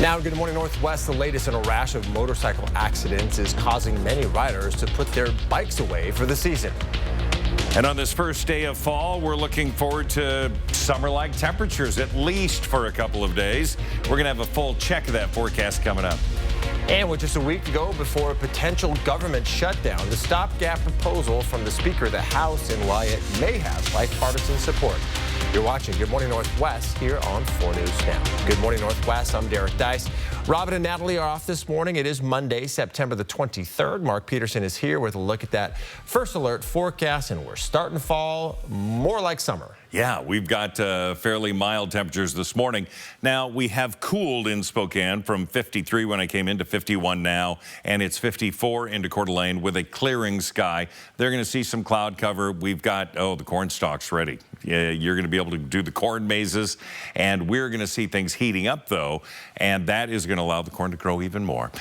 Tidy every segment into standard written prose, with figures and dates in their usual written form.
Now, Good Morning Northwest, the latest in a rash of motorcycle accidents is causing many riders to put their bikes away for the season. And on this first day of fall, we're looking forward to summer-like temperatures, at least for a couple of days. We're going to have a full check of that forecast coming up. And with just a week to go before a potential government shutdown, the stopgap proposal from the Speaker of the House and why it may have bipartisan support. You're watching Good Morning Northwest here on 4 News Now. Good Morning Northwest, I'm Derek Dice. Robin and Natalie are off this morning. It is Monday, September the 23rd. Mark Peterson is here with a look at that first alert forecast, and we're starting to fall more like summer. Yeah, we've got fairly mild temperatures this morning. Now, we have cooled in Spokane from 53 when I came in to 51 now, and it's 54 into Coeur d'Alene with a clearing sky. They're going to see some cloud cover. We've got, the corn stalks ready. Yeah, you're going to be able to do the corn mazes, and we're going to see things heating up, though, and that is going to allow the corn to grow even more.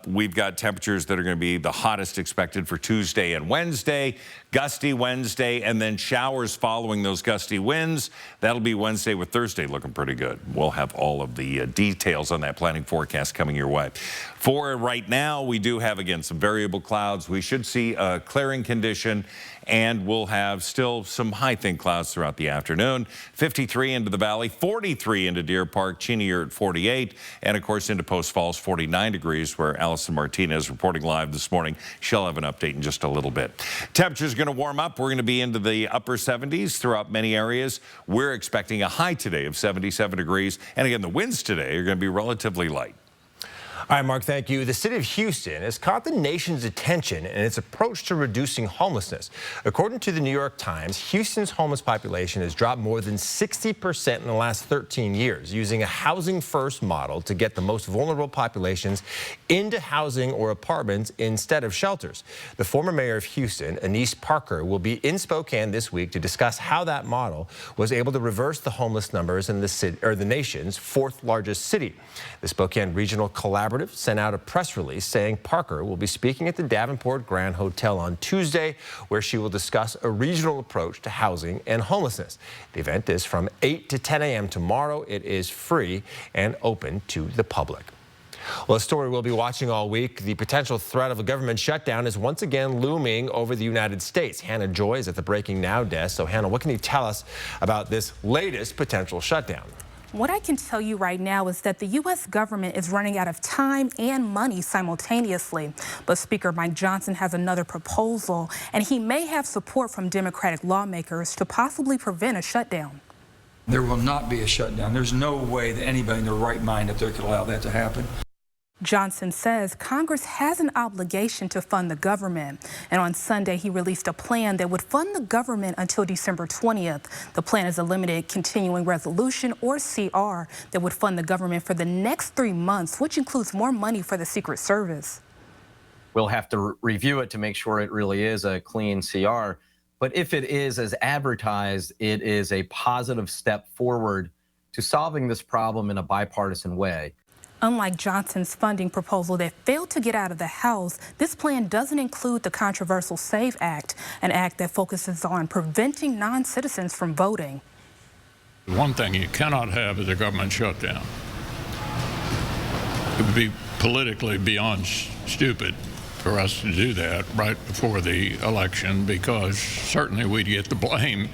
We've got temperatures that are going to be the hottest expected for Tuesday and Wednesday, gusty Wednesday, and then showers following those gusty winds. That'll be Wednesday with Thursday looking pretty good. We'll have all of the details on that planning forecast coming your way. For right now, we do have, again, some variable clouds. We should see a clearing condition, and we'll have still some high thin clouds throughout the afternoon. 53 into the valley, 43 into Deer Park, Cheney at 48, and of course into Post Falls, 49 degrees, where Allison Martinez reporting live this morning. She'll have an update in just a little bit. Temperatures going to warm up. We're going to be into the upper 70s throughout many areas. We're expecting a high today of 77 degrees, and again, the winds today are going to be relatively light. All right, Mark, thank you. The city of Houston has caught the nation's attention in its approach to reducing homelessness. According to the New York Times, Houston's homeless population has dropped more than 60% in the last 13 years, using a housing-first model to get the most vulnerable populations into housing or apartments instead of shelters. The former mayor of Houston, Annise Parker, will be in Spokane this week to discuss how that model was able to reverse the homeless numbers in the city, or the nation's fourth largest city. The Spokane Regional Collaborative sent out a press release saying Parker will be speaking at the Davenport Grand Hotel on Tuesday, where she will discuss a regional approach to housing and homelessness. The event is from 8 to 10 a.m. tomorrow. It is free and open to the public. Well, a story we'll be watching all week. The potential threat of a government shutdown is once again looming over the United States. Hannah Joy is at the Breaking Now desk. So, Hannah, what can you tell us about this latest potential shutdown? What I can tell you right now is that the U.S. government is running out of time and money simultaneously. But Speaker Mike Johnson has another proposal, and he may have support from Democratic lawmakers to possibly prevent a shutdown. There will not be a shutdown. There's no way that anybody in their right mind that they could allow that to happen. Johnson says Congress has an obligation to fund the government. And on Sunday, he released a plan that would fund the government until December 20th. The plan is a limited continuing resolution, or CR, that would fund the government for the next 3 months, which includes more money for the Secret Service. We'll have to review it to make sure it really is a clean CR. But if it is as advertised, it is a positive step forward to solving this problem in a bipartisan way. Unlike Johnson's funding proposal that failed to get out of the House, this plan doesn't include the controversial SAVE Act, an act that focuses on preventing non-citizens from voting. One thing you cannot have is a government shutdown. It would be politically beyond stupid for us to do that right before the election, because certainly we'd get the blame.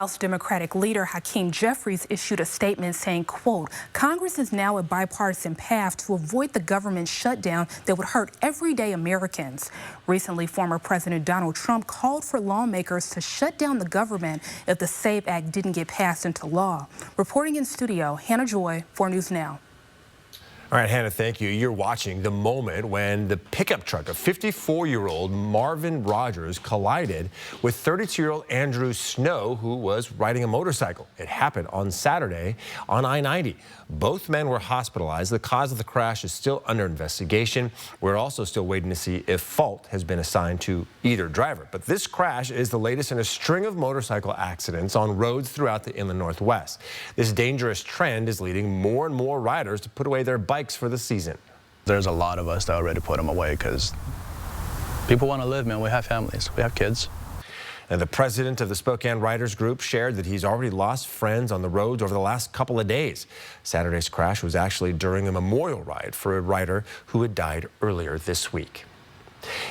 House Democratic leader Hakeem Jeffries issued a statement saying, quote, Congress is now a bipartisan path to avoid the government shutdown that would hurt everyday Americans. Recently, former President Donald Trump called for lawmakers to shut down the government if the SAVE Act didn't get passed into law. Reporting in studio, Hannah Joy, 4 News Now. All right, Hannah, thank you. You're watching the moment when the pickup truck of 54-year-old Marvin Rogers collided with 32-year-old Andrew Snow, who was riding a motorcycle. It happened on Saturday on I-90. Both men were hospitalized. The cause of the crash is still under investigation. We're also still waiting to see if fault has been assigned to either driver. But this crash is the latest in a string of motorcycle accidents on roads throughout the inland Northwest. This dangerous trend is leading more and more riders to put away their bikes for the season. There's a lot of us that already put them away because people want to live, man. We have families, we have kids. And the president of the Spokane Writers Group shared that he's already lost friends on the roads over the last couple of days. Saturday's crash was actually during a memorial ride for a writer who had died earlier this week.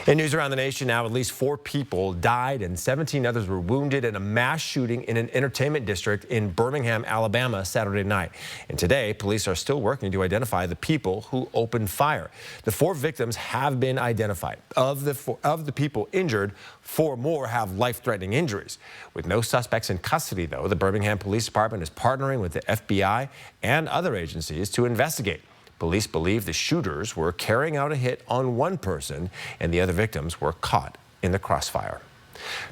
In news around the nation now, at least 4 people died and 17 others were wounded in a mass shooting in an entertainment district in Birmingham, Alabama, Saturday night. And today, police are still working to identify the people who opened fire. The 4 victims have been identified. Of the people injured, 4 more have life-threatening injuries. With no suspects in custody, though, the Birmingham Police Department is partnering with the FBI and other agencies to investigate. Police believe the shooters were carrying out a hit on one person and the other victims were caught in the crossfire.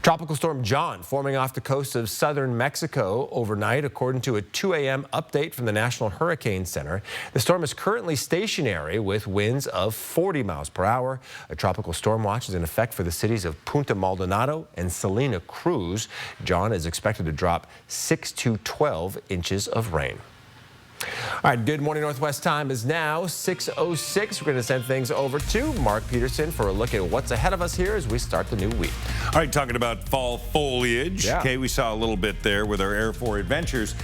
Tropical storm John forming off the coast of southern Mexico overnight, according to a 2 a.m. update from the National Hurricane Center. The storm is currently stationary with winds of 40 miles per hour. A tropical storm watch is in effect for the cities of Punta Maldonado and Salina Cruz. John is expected to drop 6 to 12 inches of rain. All right, Good Morning Northwest time is now 6:06. We're going to send things over to Mark Peterson for a look at what's ahead of us here as we start the new week. All right, talking about fall foliage. Yeah. Okay, we saw a little bit there with our Air 4 Adventures.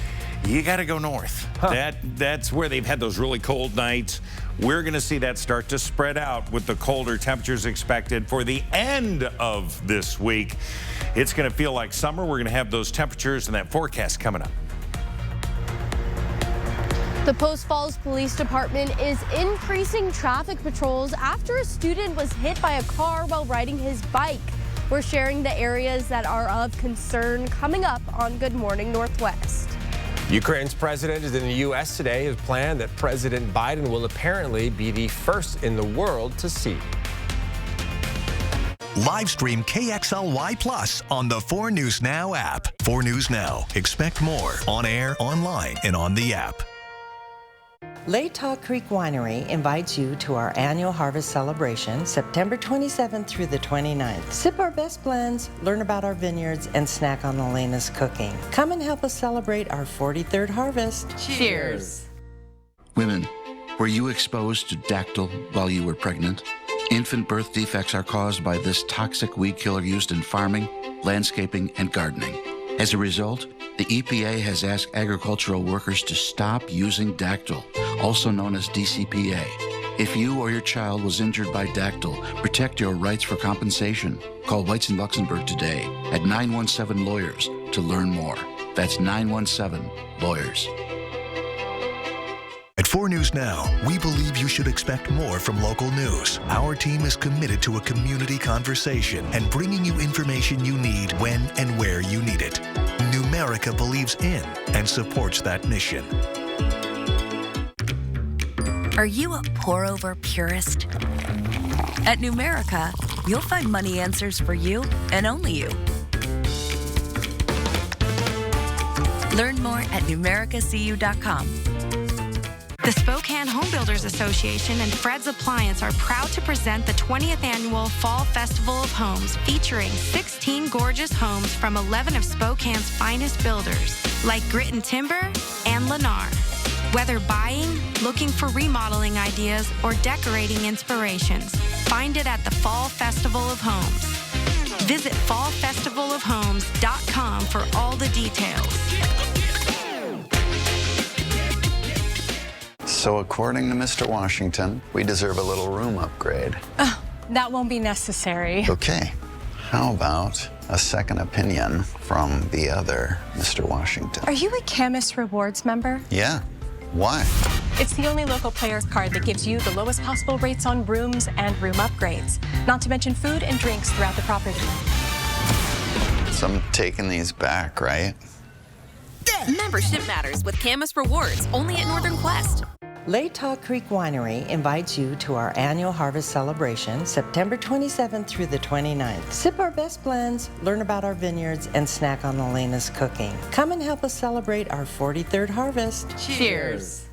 You got to go north. That's where they've had those really cold nights. We're going to see that start to spread out with the colder temperatures expected for the end of this week. It's going to feel like summer. We're going to have those temperatures and that forecast coming up. The Post Falls Police Department is increasing traffic patrols after a student was hit by a car while riding his bike. We're sharing the areas that are of concern coming up on Good Morning Northwest. Ukraine's president is in the U.S. today. His plan that President Biden will apparently be the first in the world to see. Live stream KXLY Plus on the 4 News Now app. 4 News Now. Expect more on air, online, and on the app. Latah Creek Winery invites you to our annual harvest celebration, September 27th through the 29th. Sip our best blends, learn about our vineyards, and snack on the latest cooking. Come and help us celebrate our 43rd harvest. Cheers. Women, were you exposed to Dactyl while you were pregnant? Infant birth defects are caused by this toxic weed killer used in farming, landscaping, and gardening. As a result, the EPA has asked agricultural workers to stop using Dactyl, also known as DCPA. If you or your child was injured by Dactyl, protect your rights for compensation. Call Weitz and Luxembourg today at 917-LAWYERS to learn more. That's 917-LAWYERS. At 4 News Now, we believe you should expect more from local news. Our team is committed to a community conversation and bringing you information you need when and where you need it. Numerica believes in and supports that mission. Are you a pour-over purist? At Numerica, you'll find money answers for you and only you. Learn more at numericacu.com. The Spokane Home Builders Association and Fred's Appliance are proud to present the 20th Annual Fall Festival of Homes, featuring 16 gorgeous homes from 11 of Spokane's finest builders, like Grit and Timber and Lennar. Whether buying, looking for remodeling ideas, or decorating inspirations, find it at the Fall Festival of Homes. Visit fallfestivalofhomes.com for all the details. So according to Mr. Washington, we deserve a little room upgrade. Oh, that won't be necessary. Okay, how about a second opinion from the other Mr. Washington? Are you a Camus Rewards member? Yeah, why? It's the only local players card that gives you the lowest possible rates on rooms and room upgrades, not to mention food and drinks throughout the property. So I'm taking these back, right? Membership matters with Camus Rewards, only at Northern Quest. Latah Creek Winery invites you to our annual harvest celebration, September 27th through the 29th. Sip our best blends, learn about our vineyards, and snack on the latest cooking. Come and help us celebrate our 43rd harvest. Cheers.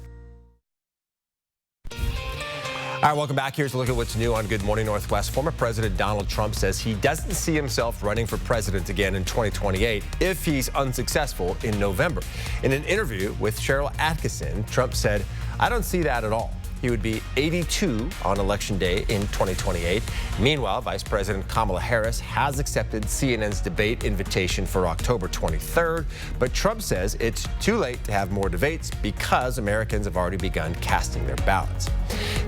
All right, welcome back. Here's a look at what's new on Good Morning Northwest. Former President Donald Trump says he doesn't see himself running for president again in 2028 if he's unsuccessful in November. In an interview with Cheryl Atkinson, Trump said, "I don't see that at all." He would be 82 on Election Day in 2028. Meanwhile, Vice President Kamala Harris has accepted CNN's debate invitation for October 23rd, but Trump says it's too late to have more debates because Americans have already begun casting their ballots.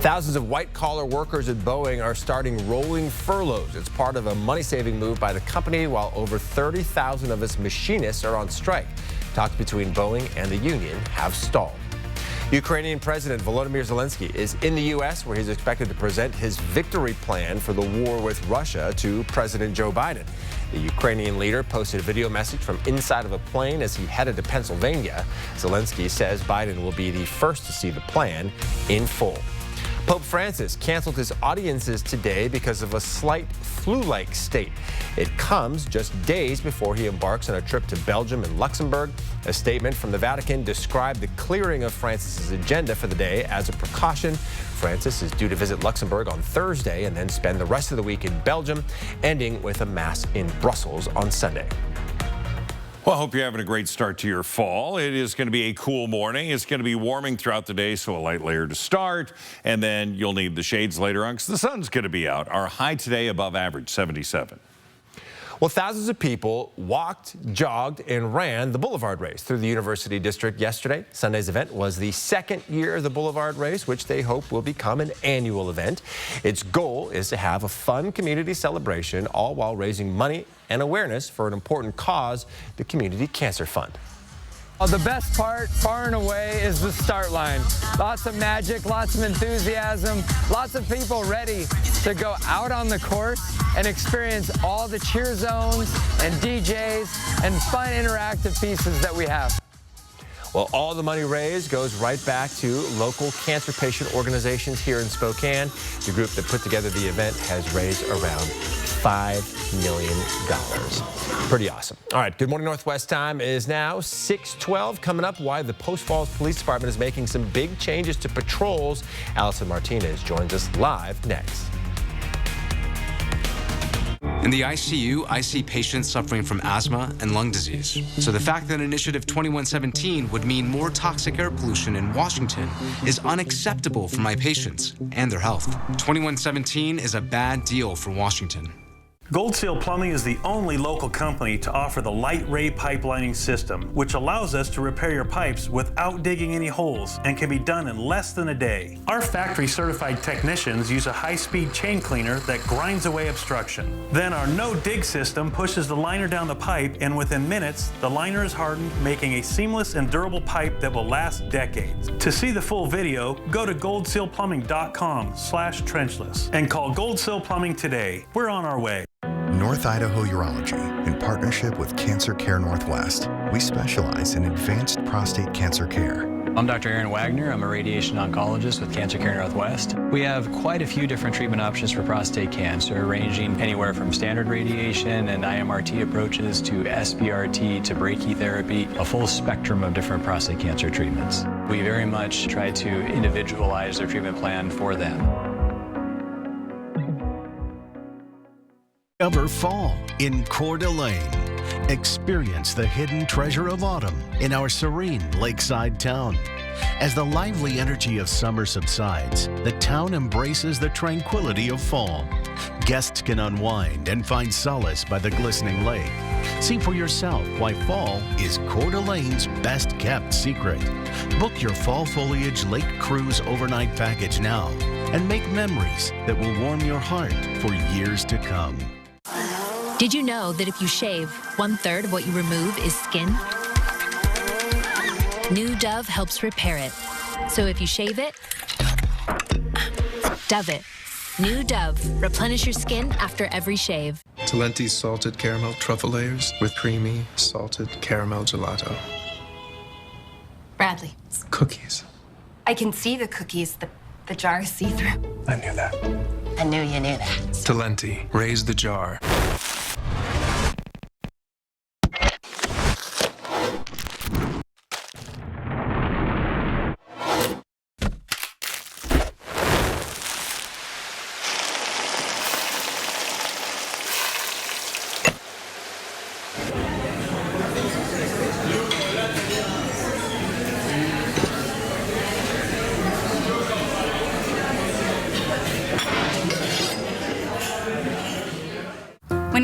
Thousands of white-collar workers at Boeing are starting rolling furloughs. It's part of a money-saving move by the company, while over 30,000 of its machinists are on strike. Talks between Boeing and the union have stalled. Ukrainian President Volodymyr Zelensky is in the U.S., where he's expected to present his victory plan for the war with Russia to President Joe Biden. The Ukrainian leader posted a video message from inside of a plane as he headed to Pennsylvania. Zelensky says Biden will be the first to see the plan in full. Pope Francis canceled his audiences today because of a slight flu-like state. It comes just days before he embarks on a trip to Belgium and Luxembourg. A statement from the Vatican described the clearing of Francis's agenda for the day as a precaution. Francis is due to visit Luxembourg on Thursday and then spend the rest of the week in Belgium, ending with a mass in Brussels on Sunday. Well, I hope you're having a great start to your fall. It is going to be a cool morning. It's going to be warming throughout the day, so a light layer to start. And then you'll need the shades later on because the sun's going to be out. Our high today above average, 77. Well, thousands of people walked, jogged, and ran the Boulevard Race through the University District yesterday. Sunday's event was the second year of the Boulevard Race, which they hope will become an annual event. Its goal is to have a fun community celebration, all while raising money and awareness for an important cause, the Community Cancer Fund. The best part, far and away, is the start line. Lots of magic, lots of enthusiasm, lots of people ready to go out on the course and experience all the cheer zones and DJs and fun interactive pieces that we have. Well, all the money raised goes right back to local cancer patient organizations here in Spokane. The group that put together the event has raised around $5 million. Pretty awesome. All right, Good Morning Northwest time is now 6:12. Coming up, why the Post Falls Police Department is making some big changes to patrols. Allison Martinez joins us live next. In the ICU, I see patients suffering from asthma and lung disease. So the fact that Initiative 2117 would mean more toxic air pollution in Washington is unacceptable for my patients and their health. 2117 is a bad deal for Washington. Gold Seal Plumbing is the only local company to offer the light ray pipelining system, which allows us to repair your pipes without digging any holes and can be done in less than a day. Our factory certified technicians use a high-speed chain cleaner that grinds away obstruction. Then our no-dig system pushes the liner down the pipe, and within minutes, the liner is hardened, making a seamless and durable pipe that will last decades. To see the full video, go to goldsealplumbing.com/trenchless and call Gold Seal Plumbing today. We're on our way. North Idaho Urology, in partnership with Cancer Care Northwest, we specialize in advanced prostate cancer care. I'm Dr. Aaron Wagner. I'm a radiation oncologist with Cancer Care Northwest. We have quite a few different treatment options for prostate cancer, ranging anywhere from standard radiation and IMRT approaches to SBRT to brachytherapy, a full spectrum of different prostate cancer treatments. We very much try to individualize their treatment plan for them. Discover fall in Coeur d'Alene. Experience the hidden treasure of autumn in our serene lakeside town. As the lively energy of summer subsides, the town embraces the tranquility of fall. Guests can unwind and find solace by the glistening lake. See for yourself why fall is Coeur d'Alene's best-kept secret. Book your fall foliage lake cruise overnight package now and make memories that will warm your heart for years to come. Did you know that if you shave, 1/3 of what you remove is skin? New Dove helps repair it. So if you shave it, Dove it. New Dove. Replenish your skin after every shave. Talenti's salted caramel truffle layers with creamy salted caramel gelato. Bradley. Cookies. I can see the cookies. The jar is see-through. I knew that. I knew you knew that. Talenti. Raise the jar.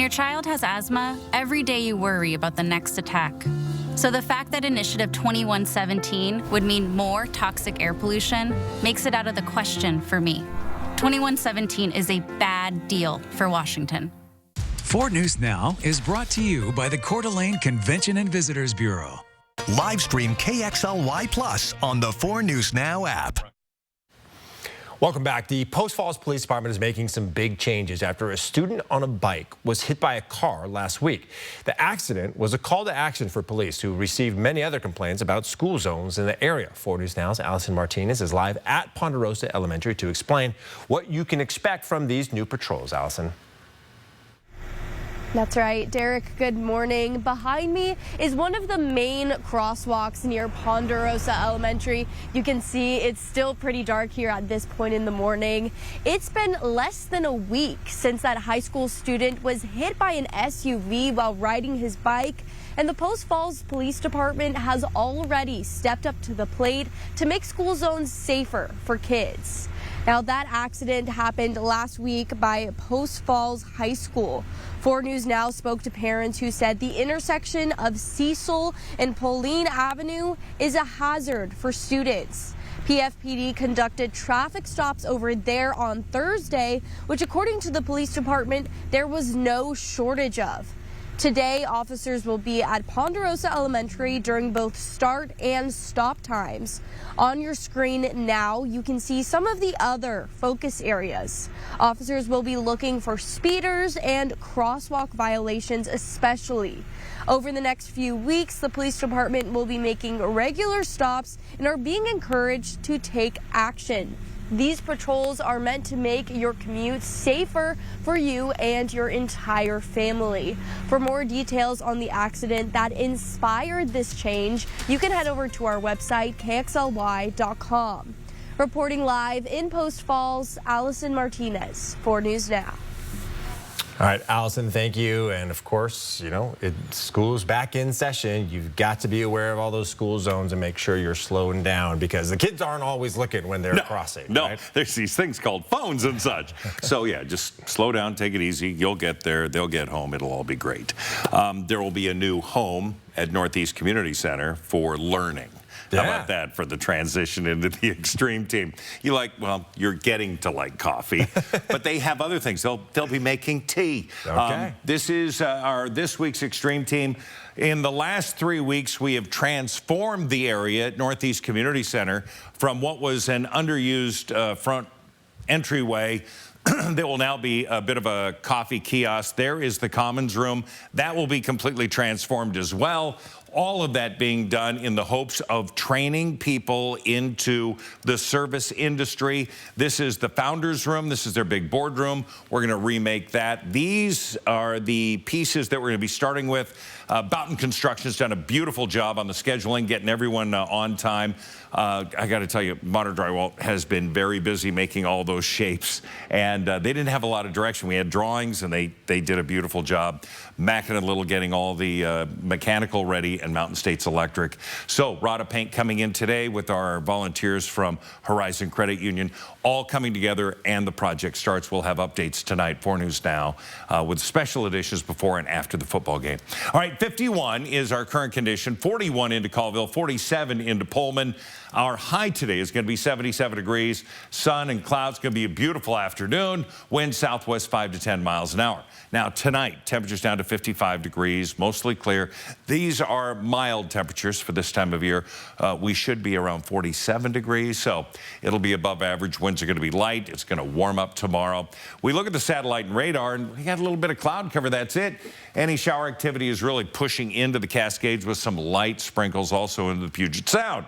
your child has asthma, every day you worry about the next attack. So the fact that Initiative 2117 would mean more toxic air pollution makes it out of the question for me. 2117 is a bad deal for Washington. 4 News Now is brought to you by the Coeur d'Alene Convention and Visitors Bureau. Live stream KXLY Plus on the 4 News Now app. Welcome back. The Post Falls Police Department is making some big changes after a student on a bike was hit by a car last week. The accident was a call to action for police who received many other complaints about school zones in the area. 4 News Now's Allison Martinez is live at Ponderosa Elementary to explain what you can expect from these new patrols. Allison. That's right, Derek, good morning. Behind me is one of the main crosswalks near Ponderosa Elementary. You can see it's still pretty dark here at this point in the morning. It's been less than a week since that high school student was hit by an SUV while riding his bike. And the Post Falls Police Department has already stepped up to the plate to make school zones safer for kids. Now, that accident happened last week by Post Falls High School. 4 News Now spoke to parents who said the intersection of Cecil and Pauline Avenue is a hazard for students. PFPD conducted traffic stops over there on Thursday, which according to the police department, there was no shortage of. Today, officers will be at Ponderosa Elementary during both start and stop times. On your screen now, you can see some of the other focus areas. Officers will be looking for speeders and crosswalk violations especially. Over the next few weeks, the police department will be making regular stops and are being encouraged to take action. These patrols are meant to make your commute safer for you and your entire family. For more details on the accident that inspired this change, you can head over to our website, KXLY.com. Reporting live in Post Falls, Allison Martinez, 4 News Now. All right, Allison, thank you. And of course, you know, school's back in session. You've got to be aware of all those school zones and make sure you're slowing down because the kids aren't always looking when they're crossing. No, right? There's these things called phones and such. So yeah, just slow down, take it easy. You'll get there. They'll get home. It'll all be great. There will be a new home at Northeast Community Center for learning. How about that for the transition into the extreme team? You're getting to like coffee, but they have other things. They'll be making tea. Okay. This is this week's extreme team. In the last 3 weeks, we have transformed the area at Northeast Community Center from what was an underused front entryway. There will now be a bit of a coffee kiosk. There is the Commons Room. That will be completely transformed as well. All of that being done in the hopes of training people into the service industry. This is the Founders Room. This is their big boardroom. We're going to remake that. These are the pieces that we're going to be starting with. Boughton Construction has done a beautiful job on the scheduling, getting everyone on time. I got to tell you, Modern Drywall has been very busy making all those shapes, and they didn't have a lot of direction. We had drawings, and they did a beautiful job. Mackin and Little getting all the mechanical ready, and Mountain States Electric. So Rada Paint coming in today with our volunteers from Horizon Credit Union, all coming together, and the project starts. We'll have updates tonight, 4 News Now, with special editions before and after the football game. All right, 51 is our current condition, 41 into Colville, 47 into Pullman. Our high today is going to be 77 degrees. Sun and clouds, going to be a beautiful afternoon. Wind southwest 5 to 10 miles an hour. Now tonight, temperatures down to 55 degrees, mostly clear. These are mild temperatures for this time of year. We should be around 47 degrees, so it'll be above average. Winds are going to be light. It's going to warm up tomorrow. We look at the satellite and radar, and we got a little bit of cloud cover. That's it. Any shower activity is really pushing into the Cascades with some light sprinkles also into the Puget Sound.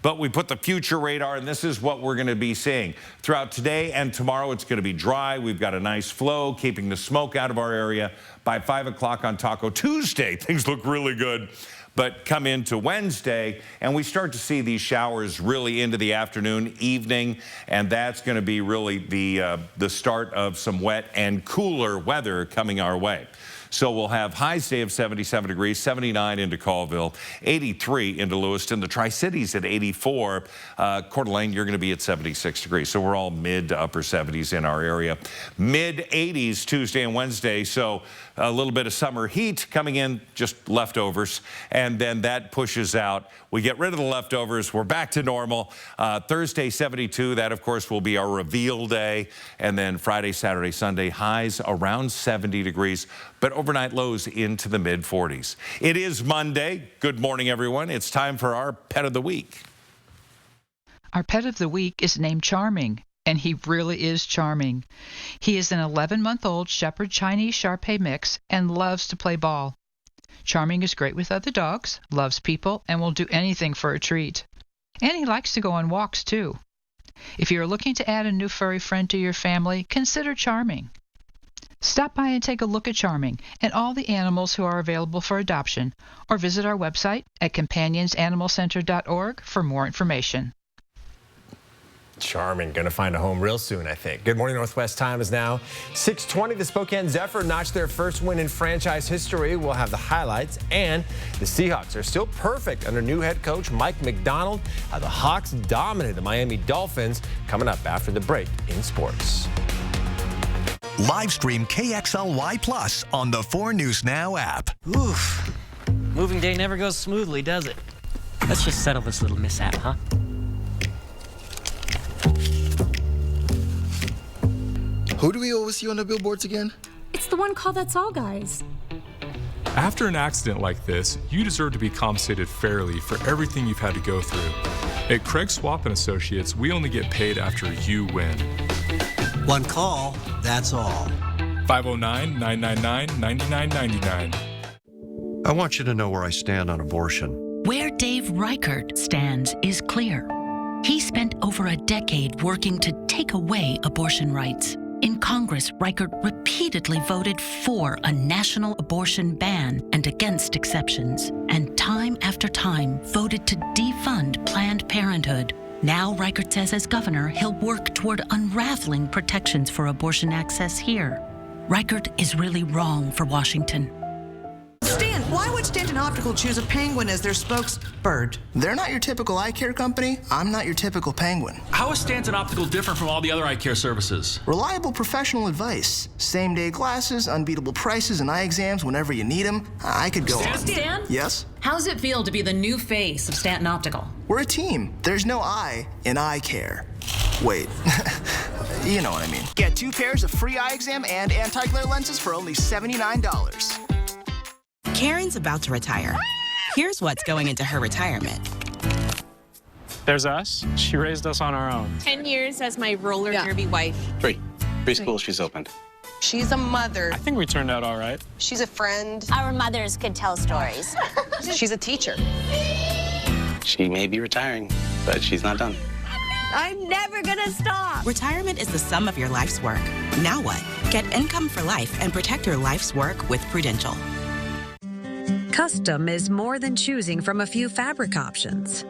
But we put the future radar, and this is what we're going to be seeing. Throughout today and tomorrow, it's going to be dry. We've got a nice flow, keeping the smoke out of our area. By 5 o'clock on Taco Tuesday, things look really good. But come into Wednesday, and we start to see these showers really into the afternoon, evening, and that's going to be really the start of some wet and cooler weather coming our way. So we'll have highs today of 77 degrees, 79 into Colville, 83 into Lewiston, the Tri-Cities at 84. Coeur d'Alene, you're going to be at 76 degrees. So we're all mid to upper 70s in our area. Mid 80s Tuesday and Wednesday. So a little bit of summer heat coming in, just leftovers. And then that pushes out. We get rid of the leftovers. We're back to normal. Thursday, 72. That, of course, will be our reveal day. And then Friday, Saturday, Sunday, highs around 70 degrees, but overnight lows into the mid 40s. It is Monday. Good morning, everyone. It's time for our Pet of the Week. Our Pet of the Week is named Charming, and he really is charming. He is an 11-month-old Shepherd Chinese Shar-Pei mix and loves to play ball. Charming is great with other dogs, loves people, and will do anything for a treat. And he likes to go on walks, too. If you're looking to add a new furry friend to your family, consider Charming. Stop by and take a look at Charming and all the animals who are available for adoption, or visit our website at companionsanimalcenter.org for more information. Charming, going to find a home real soon, I think. Good morning, Northwest. Time is now 6:20. The Spokane Zephyr notched their first win in franchise history. We'll have the highlights, and the Seahawks are still perfect under new head coach Mike Macdonald. How the Hawks dominated the Miami Dolphins. Coming up after the break in sports. Live stream KXLY Plus on the 4 News Now app. Oof. Moving day never goes smoothly, does it? Let's just settle this little mishap, huh? Who do we always see on the billboards again? It's the one called That's All Guys. After an accident like this, you deserve to be compensated fairly for everything you've had to go through. At Craig Swap & Associates, we only get paid after you win. One call, that's all. 509-999-9999. I want you to know where I stand on abortion. Where Dave Reichert stands is clear. He spent over a decade working to take away abortion rights. In Congress, Reichert repeatedly voted for a national abortion ban and against exceptions, and time after time voted to defund Planned Parenthood. Now, Reichert says as governor, he'll work toward unraveling protections for abortion access here. Reichert is really wrong for Washington. Stan, why would Stanton Optical choose a penguin as their spokesbird? They're not your typical eye care company. I'm not your typical penguin. How is Stanton Optical different from all the other eye care services? Reliable professional advice, same-day glasses, unbeatable prices, and eye exams whenever you need them. I could go on. Stan? Yes? How does it feel to be the new face of Stanton Optical? We're a team. There's no I in eye care. Wait, you know what I mean. Get 2 pairs of free eye exam and anti-glare lenses for only $79. Karen's about to retire. Here's what's going into her retirement. There's us. She raised us on our own. 10 years as my roller derby wife. 3. Preschool she's opened. She's a mother. I think we turned out all right. She's a friend. Our mothers could tell stories. She's a teacher. She may be retiring, but she's not done. I'm never gonna stop. Retirement is the sum of your life's work. Now what? Get income for life and protect your life's work with Prudential. Custom is more than choosing from a few fabric options.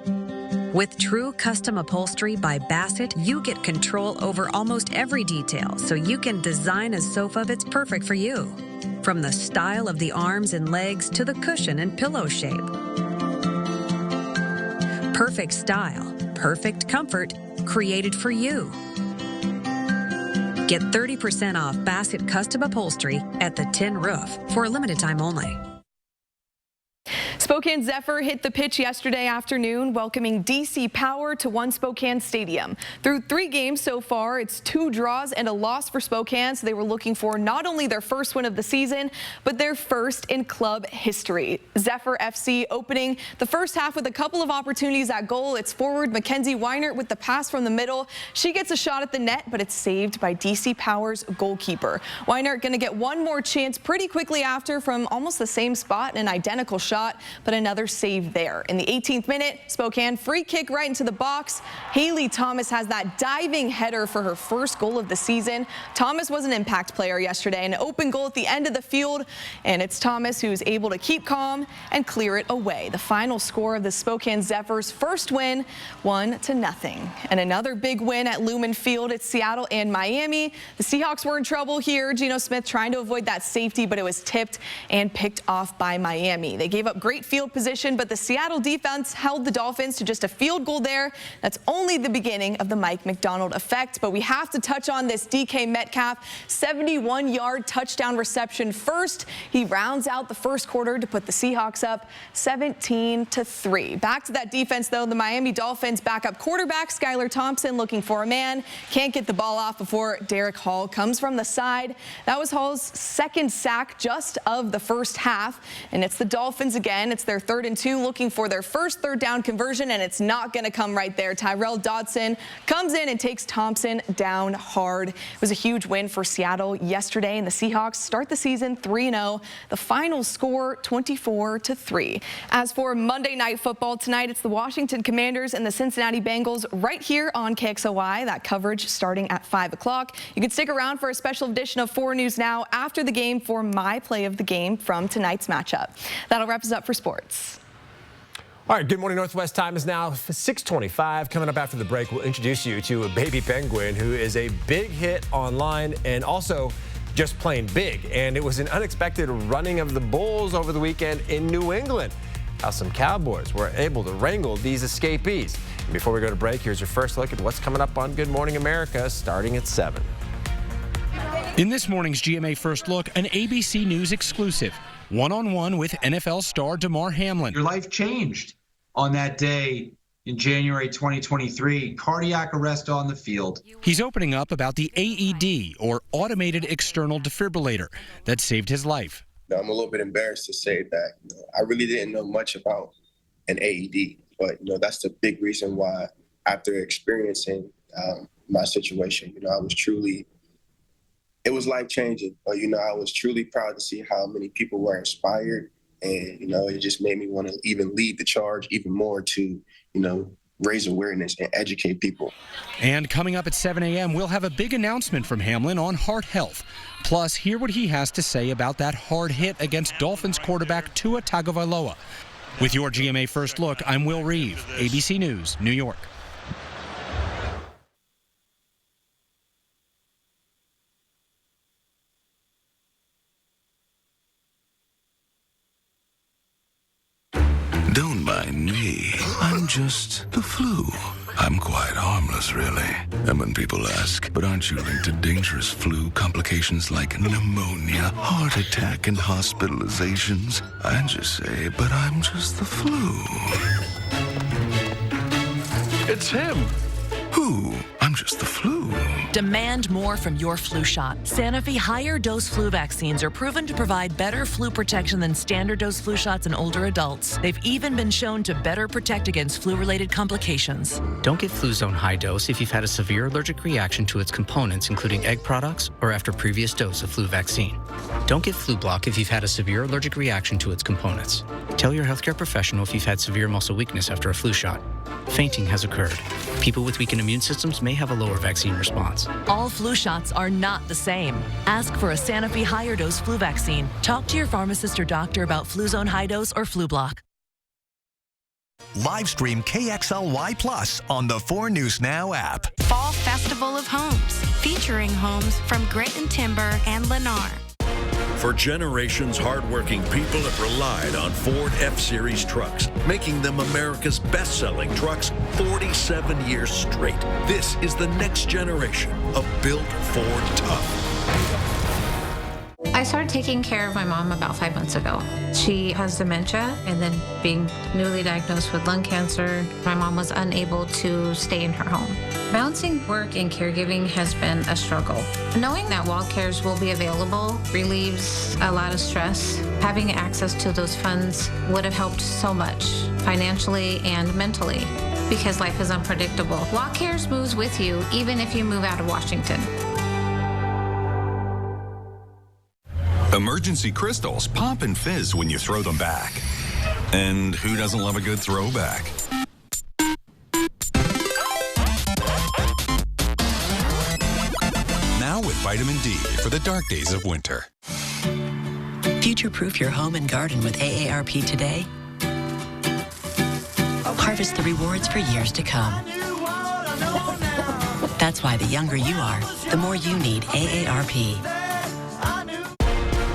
With True Custom Upholstery by Bassett, you get control over almost every detail, so you can design a sofa that's perfect for you. From the style of the arms and legs to the cushion and pillow shape. Perfect style, perfect comfort, created for you. Get 30% off Bassett Custom Upholstery at the Tin Roof for a limited time only. Spokane Zephyr hit the pitch yesterday afternoon, welcoming DC Power to One Spokane Stadium. Through 3 games so far, it's 2 draws and a loss for Spokane, so they were looking for not only their first win of the season, but their first in club history. Zephyr FC opening the first half with a couple of opportunities at goal. It's forward Mackenzie Weinert with the pass from the middle. She gets a shot at the net, but it's saved by DC Power's goalkeeper. Weinert going to get one more chance pretty quickly after from almost the same spot, an identical shot. but another save there. In the 18th minute, Spokane free kick right into the box. Haley Thomas has that diving header for her first goal of the season. Thomas was an impact player yesterday, an open goal at the end of the field, and it's Thomas who's able to keep calm and clear it away. The final score of the Spokane Zephyrs' first win, 1-0. And another big win at Lumen Field. It's Seattle and Miami. The Seahawks were in trouble here. Geno Smith trying to avoid that safety, but it was tipped and picked off by Miami. They gave up great field position, but the Seattle defense held the Dolphins to just a field goal there. That's only the beginning of the Mike McDonald effect, but we have to touch on this DK Metcalf 71-yard touchdown reception first. He rounds out the first quarter to put the Seahawks up 17-3. Back to that defense, though. The Miami Dolphins backup quarterback Skylar Thompson looking for a man. Can't get the ball off before Derek Hall comes from the side. That was Hall's second sack just of the first half, and it's the Dolphins again. It's their 3rd and 2, looking for their first third down conversion, and it's not going to come right there. Tyrell Dodson comes in and takes Thompson down hard. It was a huge win for Seattle yesterday, and the Seahawks start the season 3-0. The final score 24-3. As for Monday Night Football tonight, it's the Washington Commanders and the Cincinnati Bengals right here on KXLY. That coverage starting at 5 o'clock. You can stick around for a special edition of 4 News Now after the game for my play of the game from tonight's matchup. That'll wrap us up for sports. All right, good morning, Northwest. Time is now 6:25. Coming up after the break, we'll introduce you to a baby penguin who is a big hit online and also just plain big. And it was an unexpected running of the bulls over the weekend in New England. How some Cowboys were able to wrangle these escapees. And before we go to break, here's your first look at what's coming up on Good Morning America starting at 7. In this morning's GMA First Look, an ABC News exclusive. One-on-one with NFL star Damar Hamlin. Your life changed on that day in January 2023. Cardiac arrest on the field. He's opening up about the AED, or Automated External Defibrillator, that saved his life. I'm a little bit embarrassed to say that I really didn't know much about an AED, but that's the big reason why, after experiencing my situation, it was life-changing. But, I was truly proud to see how many people were inspired. And, it just made me want to even lead the charge even more to, raise awareness and educate people. And coming up at 7 a.m., we'll have a big announcement from Hamlin on heart health. Plus, hear what he has to say about that hard hit against Dolphins quarterback Tua Tagovailoa. With your GMA First Look, I'm Will Reeve, ABC News, New York. Don't mind me. I'm just the flu. I'm quite harmless, really. And when people ask, but aren't you linked to dangerous flu complications like pneumonia, heart attack, and hospitalizations? I just say, but I'm just the flu. It's him. Who? I'm just the flu. Demand more from your flu shot. Sanofi higher dose flu vaccines are proven to provide better flu protection than standard dose flu shots in older adults. They've even been shown to better protect against flu-related complications. Don't get Fluzone High Dose if you've had a severe allergic reaction to its components, including egg products, or after previous dose of flu vaccine. Don't get Flublok if you've had a severe allergic reaction to its components. Tell your healthcare professional if you've had severe muscle weakness after a flu shot. Fainting has occurred. People with weakened immune systems may have a lower vaccine response. All flu shots are not the same. Ask for a Sanofi higher dose flu vaccine. Talk to your pharmacist or doctor about Fluzone High Dose or Flublok. Live stream KXLY Plus on the 4 News Now app. Fall Festival of Homes, featuring homes from Grit and Timber and Lennar. For generations, hardworking people have relied on Ford F-Series trucks, making them America's best-selling trucks 47 years straight. This is the next generation of built Ford tough. I started taking care of my mom about 5 months ago. She has dementia, and then being newly diagnosed with lung cancer, my mom was unable to stay in her home. Balancing work and caregiving has been a struggle. Knowing that Wall Cares will be available relieves a lot of stress. Having access to those funds would have helped so much, financially and mentally, because life is unpredictable. Wall Cares moves with you, even if you move out of Washington. Emergency crystals pop and fizz when you throw them back. And who doesn't love a good throwback? Now with vitamin D for the dark days of winter. Future-proof your home and garden with AARP today. Harvest the rewards for years to come. That's why the younger you are, the more you need AARP.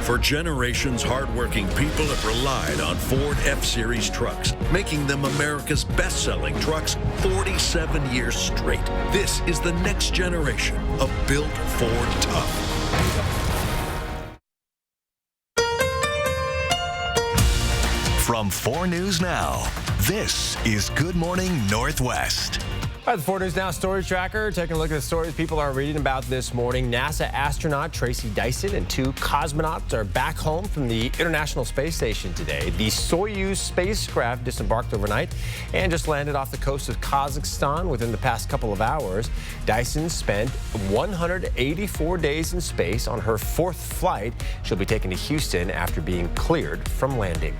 For generations, hardworking people have relied on Ford F-Series trucks, making them America's best-selling trucks 47 years straight. This is the next generation of built Ford tough. From 4 News Now, this is Good Morning Northwest. All right, the 4 News Now Story Tracker, taking a look at the stories people are reading about this morning. NASA astronaut Tracy Dyson and 2 cosmonauts are back home from the International Space Station today. The Soyuz spacecraft disembarked overnight and just landed off the coast of Kazakhstan within the past couple of hours. Dyson spent 184 days in space on her 4th flight. She'll be taken to Houston after being cleared from landing.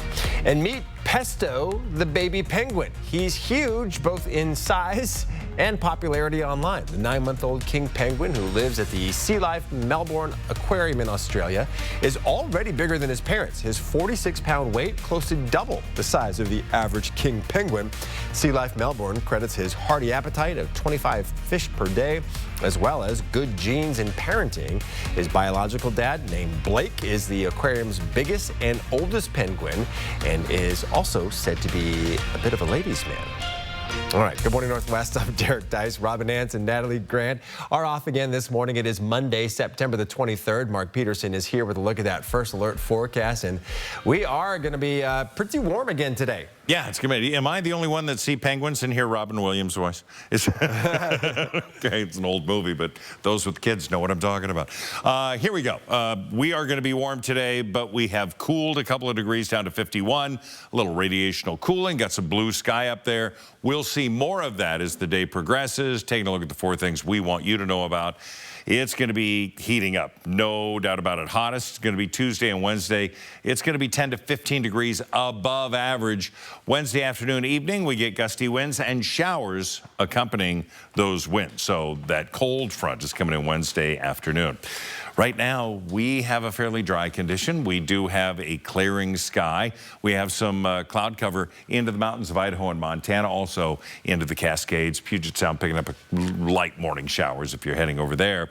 And meet Pesto, the baby penguin. He's huge, both in size and popularity online. The 9-month-old king penguin, who lives at the Sea Life Melbourne Aquarium in Australia, is already bigger than his parents. His 46-pound weight, close to double the size of the average king penguin. Sea Life Melbourne credits his hearty appetite of 25 fish per day, as well as good genes and parenting. His biological dad, named Blake, is the aquarium's biggest and oldest penguin and is also said to be a bit of a ladies' man. All right, good morning, Northwest. I'm Derek Dice. Robin Nance and Natalie Grant are off again this morning. It is Monday, September the 23rd. Mark Peterson is here with a look at that first alert forecast, and we are going to be pretty warm again today. Yeah, it's going to be. Am I the only one that see penguins and hear Robin Williams' voice? Okay, it's an old movie, but those with kids know what I'm talking about. Here we go. We are going to be warm today, but we have cooled a couple of degrees down to 51. A little radiational cooling. Got some blue sky up there. We'll see more of that as the day progresses. Taking a look at the 4 things we want you to know about. It's going to be heating up, no doubt about it. Hottest is going to be Tuesday and Wednesday. It's going to be 10 to 15 degrees above average. Wednesday afternoon, evening, we get gusty winds and showers accompanying those winds. So that cold front is coming in Wednesday afternoon. Right now, we have a fairly dry condition. We do have a clearing sky. We have some cloud cover into the mountains of Idaho and Montana, also into the Cascades. Puget Sound picking up light morning showers if you're heading over there.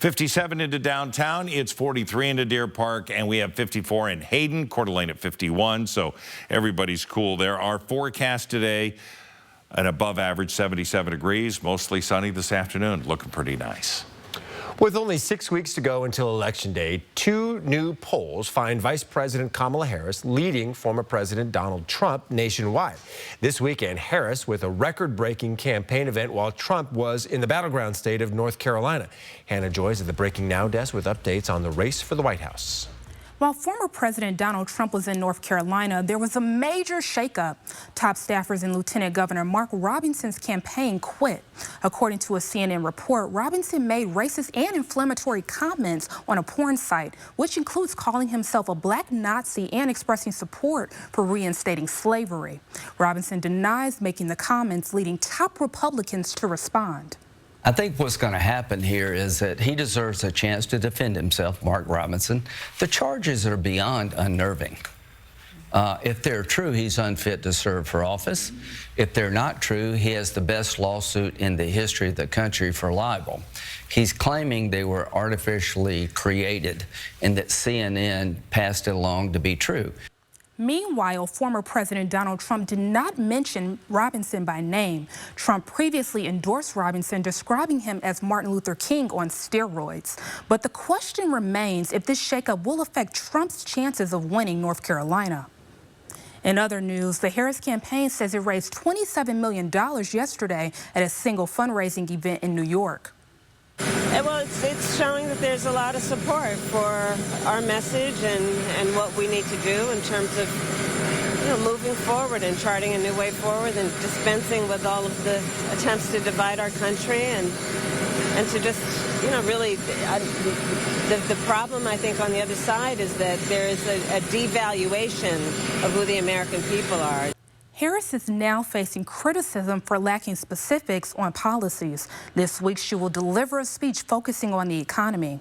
57 into downtown. It's 43 into Deer Park, and we have 54 in Hayden. Coeur d'Alene at 51, so everybody's cool there. Our forecast today, an above average 77 degrees, mostly sunny this afternoon. Looking pretty nice. With only 6 weeks to go until Election Day, 2 new polls find Vice President Kamala Harris leading former President Donald Trump nationwide. This weekend, Harris with a record-breaking campaign event while Trump was in the battleground state of North Carolina. Hannah Joy's at the Breaking Now desk with updates on the race for the White House. While former President Donald Trump was in North Carolina, there was a major shakeup. Top staffers and Lieutenant Governor Mark Robinson's campaign quit. According to a CNN report, Robinson made racist and inflammatory comments on a porn site, which includes calling himself a black Nazi and expressing support for reinstating slavery. Robinson denies making the comments, leading top Republicans to respond. I think what's going to happen here is that he deserves a chance to defend himself, Mark Robinson. The charges are beyond unnerving. If they're true, he's unfit to serve for office. If they're not true, he has the best lawsuit in the history of the country for libel. He's claiming they were artificially created and that CNN passed it along to be true. Meanwhile, former President Donald Trump did not mention Robinson by name. Trump previously endorsed Robinson, describing him as Martin Luther King on steroids. But the question remains if this shakeup will affect Trump's chances of winning North Carolina. In other news, the Harris campaign says it raised $27 million yesterday at a single fundraising event in New York. Well, it's showing that there's a lot of support for our message and what we need to do in terms of moving forward and charting a new way forward and dispensing with all of the attempts to divide our country and and to just, really, the problem I think on the other side is that there is a devaluation of who the American people are. Harris is now facing criticism for lacking specifics on policies. This week, she will deliver a speech focusing on the economy.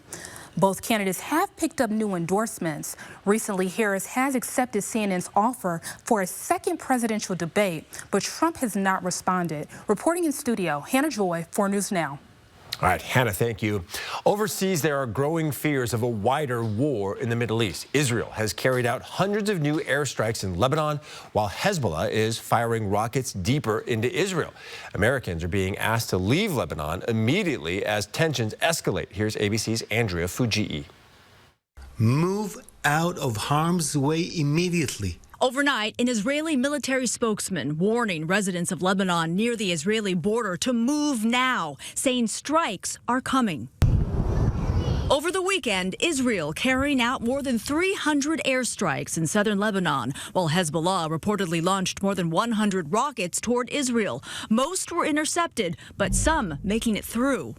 Both candidates have picked up new endorsements. Recently, Harris has accepted CNN's offer for a second presidential debate, but Trump has not responded. Reporting in studio, Hannah Joy, 4 News Now. All right, Hannah, thank you. Overseas, there are growing fears of a wider war in the Middle East. Israel has carried out hundreds of new airstrikes in Lebanon, while Hezbollah is firing rockets deeper into Israel. Americans are being asked to leave Lebanon immediately as tensions escalate. Here's ABC's Andrea Fujii. Move out of harm's way immediately. Overnight, an Israeli military spokesman warning residents of Lebanon near the Israeli border to move now, saying strikes are coming. Over the weekend, Israel carrying out more than 300 airstrikes in southern Lebanon, while Hezbollah reportedly launched more than 100 rockets toward Israel. Most were intercepted, but some making it through.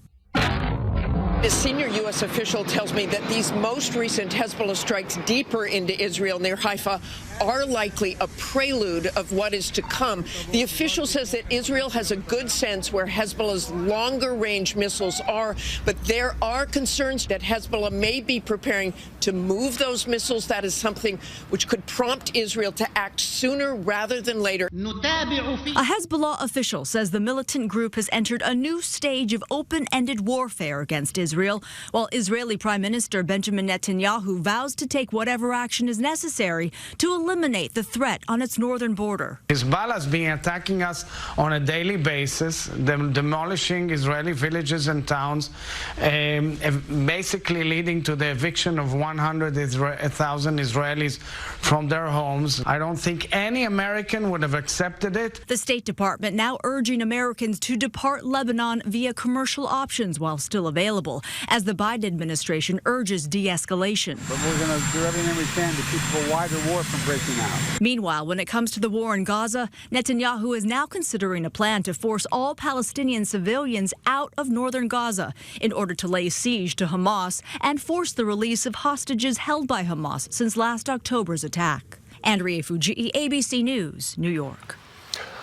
A senior U.S. official tells me that these most recent Hezbollah strikes deeper into Israel near Haifa are likely a prelude of what is to come. The official says that Israel has a good sense where Hezbollah's longer-range missiles are, but there are concerns that Hezbollah may be preparing to move those missiles. That is something which could prompt Israel to act sooner rather than later. A Hezbollah official says the militant group has entered a new stage of open-ended warfare against Israel, while Israeli Prime Minister Benjamin Netanyahu vows to take whatever action is necessary to eliminate the threat on its northern border. Hezbollah has been attacking us on a daily basis, demolishing Israeli villages and towns, basically leading to the eviction of 100,000 Israelis from their homes. I don't think any American would have accepted it. The State Department now urging Americans to depart Lebanon via commercial options while still available, as the Biden administration urges de-escalation. But we're going to do everything we can to keep a wider war from breaking out. Meanwhile, when it comes to the war in Gaza, Netanyahu is now considering a plan to force all Palestinian civilians out of northern Gaza in order to lay siege to Hamas and force the release of hostages held by Hamas since last October's attack. Andrea Fujii, ABC News, New York.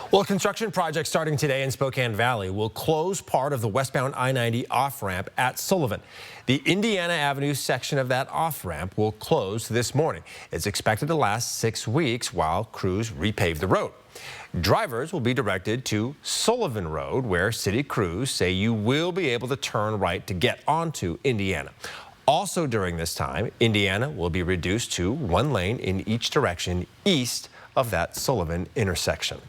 Well, a construction project starting today in Spokane Valley will close part of the westbound I-90 off-ramp at Sullivan. The Indiana Avenue section of that off-ramp will close this morning. It's expected to last 6 weeks while crews repave the road. Drivers will be directed to Sullivan Road, where city crews say you will be able to turn right to get onto Indiana. Also during this time, Indiana will be reduced to 1 lane in each direction east of that Sullivan intersection.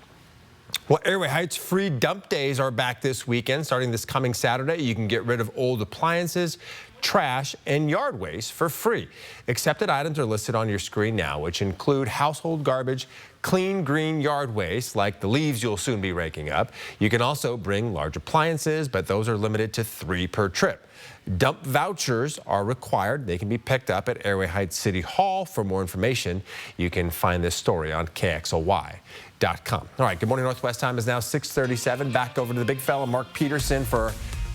Well, Airway Heights free dump days are back this weekend. Starting this coming Saturday, you can get rid of old appliances, trash, and yard waste for free. Accepted items are listed on your screen now, which include household garbage, clean green yard waste, like the leaves you'll soon be raking up. You can also bring large appliances, but those are limited to 3 per trip. Dump vouchers are required. They can be picked up at Airway Heights City Hall. For more information, you can find this story on KXLY.com. All right, Good Morning Northwest time is now 6:37. Back over to the big fella, Mark Peterson, for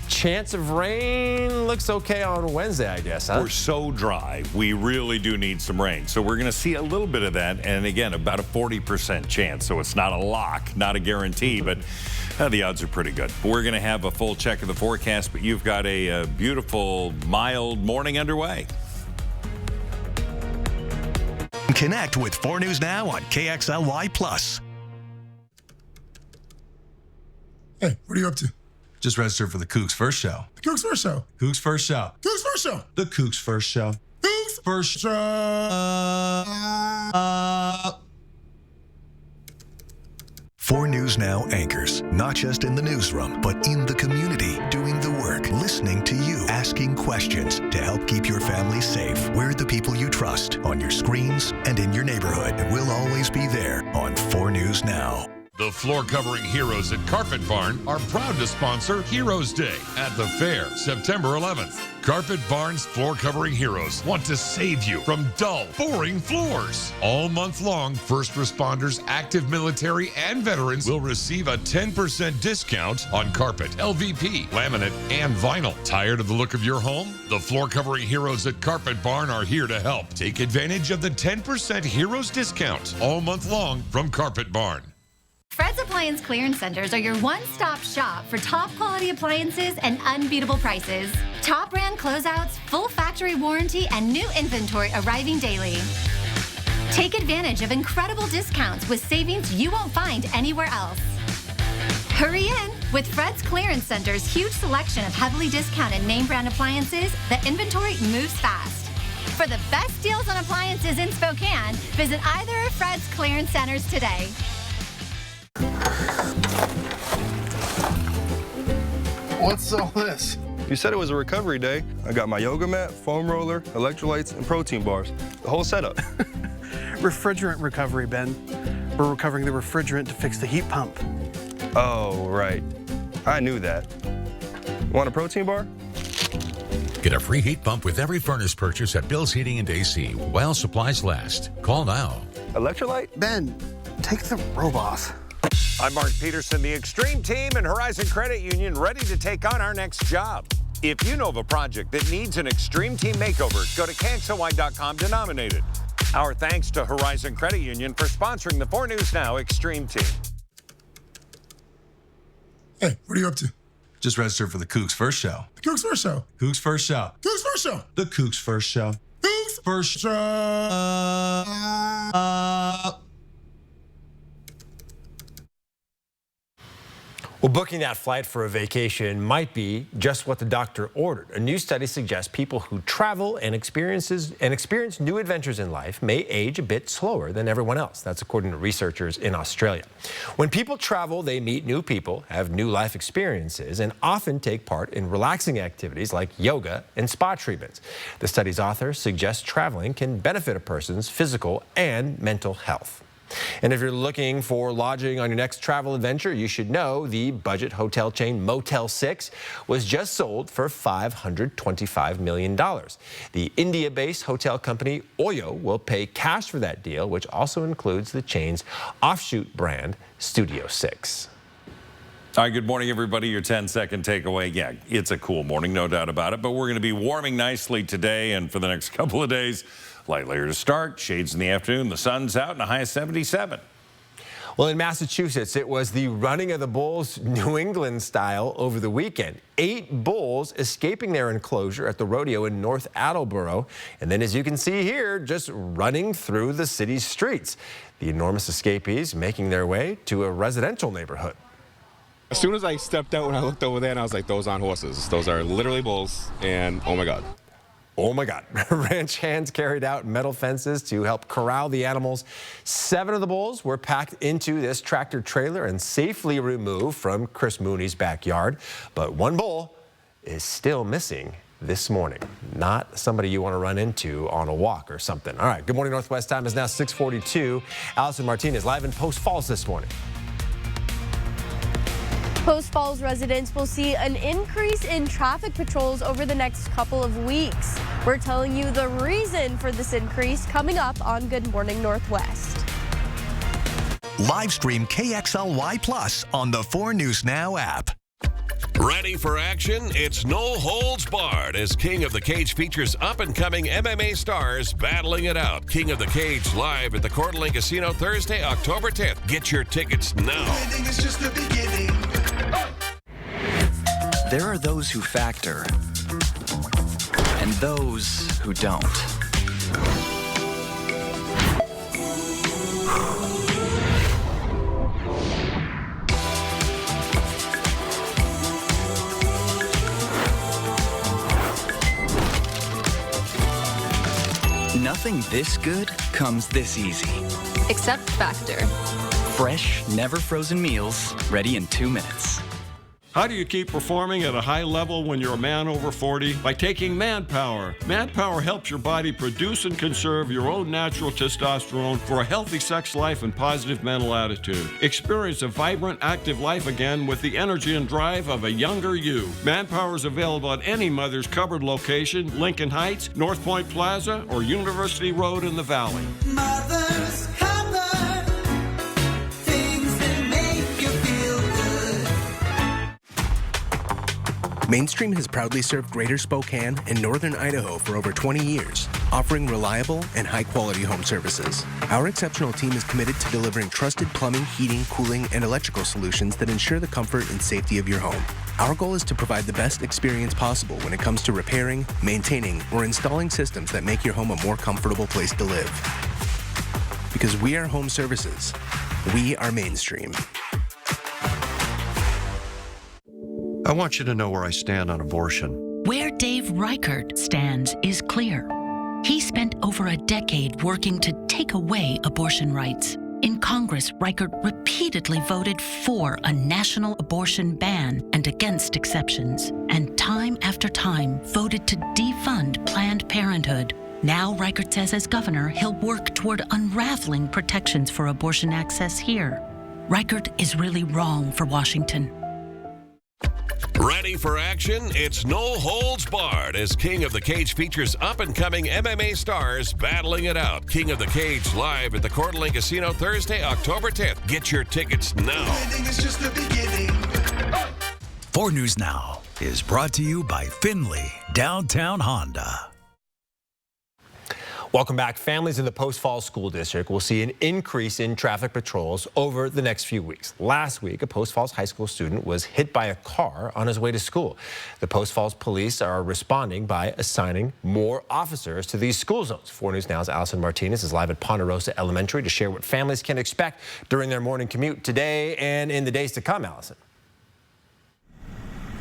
chance of rain. Looks okay on Wednesday, I guess, huh? We're so dry. We really do need some rain. So we're going to see a little bit of that. And again, about a 40% chance. So it's not a lock, not a guarantee, but the odds are pretty good. We're going to have a full check of the forecast, but you've got a beautiful, mild morning underway. Connect with 4 News Now on KXLY+. Hey, what are you up to? Just registered for the Cougs First Show. The Cougs First Show. Cougs First Show. Cougs First Show. The Cougs First Show. Cougs First Show. 4 News Now anchors, not just in the newsroom, but in the community, doing the work, listening to you, asking questions to help keep your family safe. We're the people you trust on your screens and in your neighborhood. And we'll always be there on 4 News Now. The floor covering heroes at Carpet Barn are proud to sponsor Heroes Day at the fair, September 11th. Carpet Barn's floor covering heroes want to save you from dull, boring floors. All month long, first responders, active military, and veterans will receive a 10% discount on carpet, LVP, laminate, and vinyl. Tired of the look of your home? The floor covering heroes at Carpet Barn are here to help. Take advantage of the 10% Heroes discount all month long from Carpet Barn. Fred's Appliance Clearance Centers are your one-stop shop for top-quality appliances and unbeatable prices. Top brand closeouts, full factory warranty, and new inventory arriving daily. Take advantage of incredible discounts with savings you won't find anywhere else. Hurry in! With Fred's Clearance Center's huge selection of heavily discounted name brand appliances, the inventory moves fast. For the best deals on appliances in Spokane, visit either of Fred's Clearance Centers today. What's all this? You said it was a recovery day. I got my yoga mat, foam roller, electrolytes, and protein bars. The whole setup. Refrigerant recovery, Ben. We're recovering the refrigerant to fix the heat pump. Oh, right. I knew that. Want a protein bar? Get a free heat pump with every furnace purchase at Bill's Heating and AC while supplies last. Call now. Electrolyte? Ben, take the robe off. I'm Mark Peterson, the Extreme Team and Horizon Credit Union, ready to take on our next job. If you know of a project that needs an Extreme Team makeover, go to KXLY.com to nominate it. Our thanks to Horizon Credit Union for sponsoring the 4 News Now Extreme Team. Hey, what are you up to? Just registered for the Kooks First Show. The Kooks First Show. Kooks First Show. Kooks First Show. The Kooks First Show. Kooks First Show. Well, booking that flight for a vacation might be just what the doctor ordered. A new study suggests people who travel and experience new adventures in life may age a bit slower than everyone else. That's according to researchers in Australia. When people travel, they meet new people, have new life experiences, and often take part in relaxing activities like yoga and spa treatments. The study's authors suggest traveling can benefit a person's physical and mental health. And if you're looking for lodging on your next travel adventure, you should know the budget hotel chain Motel 6 was just sold for $525 million. The India-based hotel company Oyo will pay cash for that deal, which also includes the chain's offshoot brand Studio 6. All right, good morning, everybody. Your 10-second takeaway. Yeah, it's a cool morning, no doubt about it, but we're going to be warming nicely today and for the next couple of days. Light layer to start, shades in the afternoon, the sun's out, and a high of 77. Well, in Massachusetts, it was the running of the bulls New England style over the weekend. 8 bulls escaping their enclosure at the rodeo in North Attleboro. And then, as you can see here, just running through the city's streets. The enormous escapees making their way to a residential neighborhood. As soon as I stepped out and I looked over there, and I was like, those aren't horses. Those are literally bulls, and oh my God. Oh my God. Ranch hands carried out metal fences to help corral the animals. 7 of the bulls were packed into this tractor trailer and safely removed from Chris Mooney's backyard. But 1 bull is still missing this morning. Not somebody you want to run into on a walk or something. All right, good morning, Northwest. Time is now 6:42. Allison Martinez live in Post Falls this morning. Post Falls residents will see an increase in traffic patrols over the next couple of weeks. We're telling you the reason for this increase coming up on Good Morning Northwest. Live stream KXLY Plus on the 4 News Now app. Ready for action? It's no holds barred as King of the Cage features up-and-coming MMA stars battling it out. King of the Cage live at the Coeur d'Alene Casino Thursday, October 10th. Get your tickets now. Winning is just the beginning. There are those who factor and those who don't. Nothing this good comes this easy. Except Factor. Fresh, never frozen meals, ready in 2 minutes. How do you keep performing at a high level when you're a man over 40? By taking Manpower. Manpower helps your body produce and conserve your own natural testosterone for a healthy sex life and positive mental attitude. Experience a vibrant, active life again with the energy and drive of a younger you. Manpower is available at any Mother's Cupboard location, Lincoln Heights, North Point Plaza, or University Road in the Valley. Mother's Cupboard, things that make you feel good. Mainstream has proudly served Greater Spokane and Northern Idaho for over 20 years, offering reliable and high-quality home services. Our exceptional team is committed to delivering trusted plumbing, heating, cooling, and electrical solutions that ensure the comfort and safety of your home. Our goal is to provide the best experience possible when it comes to repairing, maintaining, or installing systems that make your home a more comfortable place to live. Because we are home services, we are Mainstream. I want you to know where I stand on abortion. Where Dave Reichert stands is clear. He spent over a decade working to take away abortion rights. In Congress, Reichert repeatedly voted for a national abortion ban and against exceptions, and time after time voted to defund Planned Parenthood. Now, Reichert says as governor, he'll work toward unraveling protections for abortion access here. Reichert is really wrong for Washington. Ready for action? It's no holds barred as King of the Cage features up-and-coming MMA stars battling it out. King of the Cage live at the Coeur d'Alene Casino Thursday, October 10th. Get your tickets now. Winning is just the beginning. 4 News Now is brought to you by Findlay Downtown Honda. Welcome back. Families in the Post Falls School District will see an increase in traffic patrols over the next few weeks. Last week, a Post Falls high school student was hit by a car on his way to school. The Post Falls police are responding by assigning more officers to these school zones. 4 News Now's Allison Martinez is live at Ponderosa Elementary to share what families can expect during their morning commute today and in the days to come. Allison.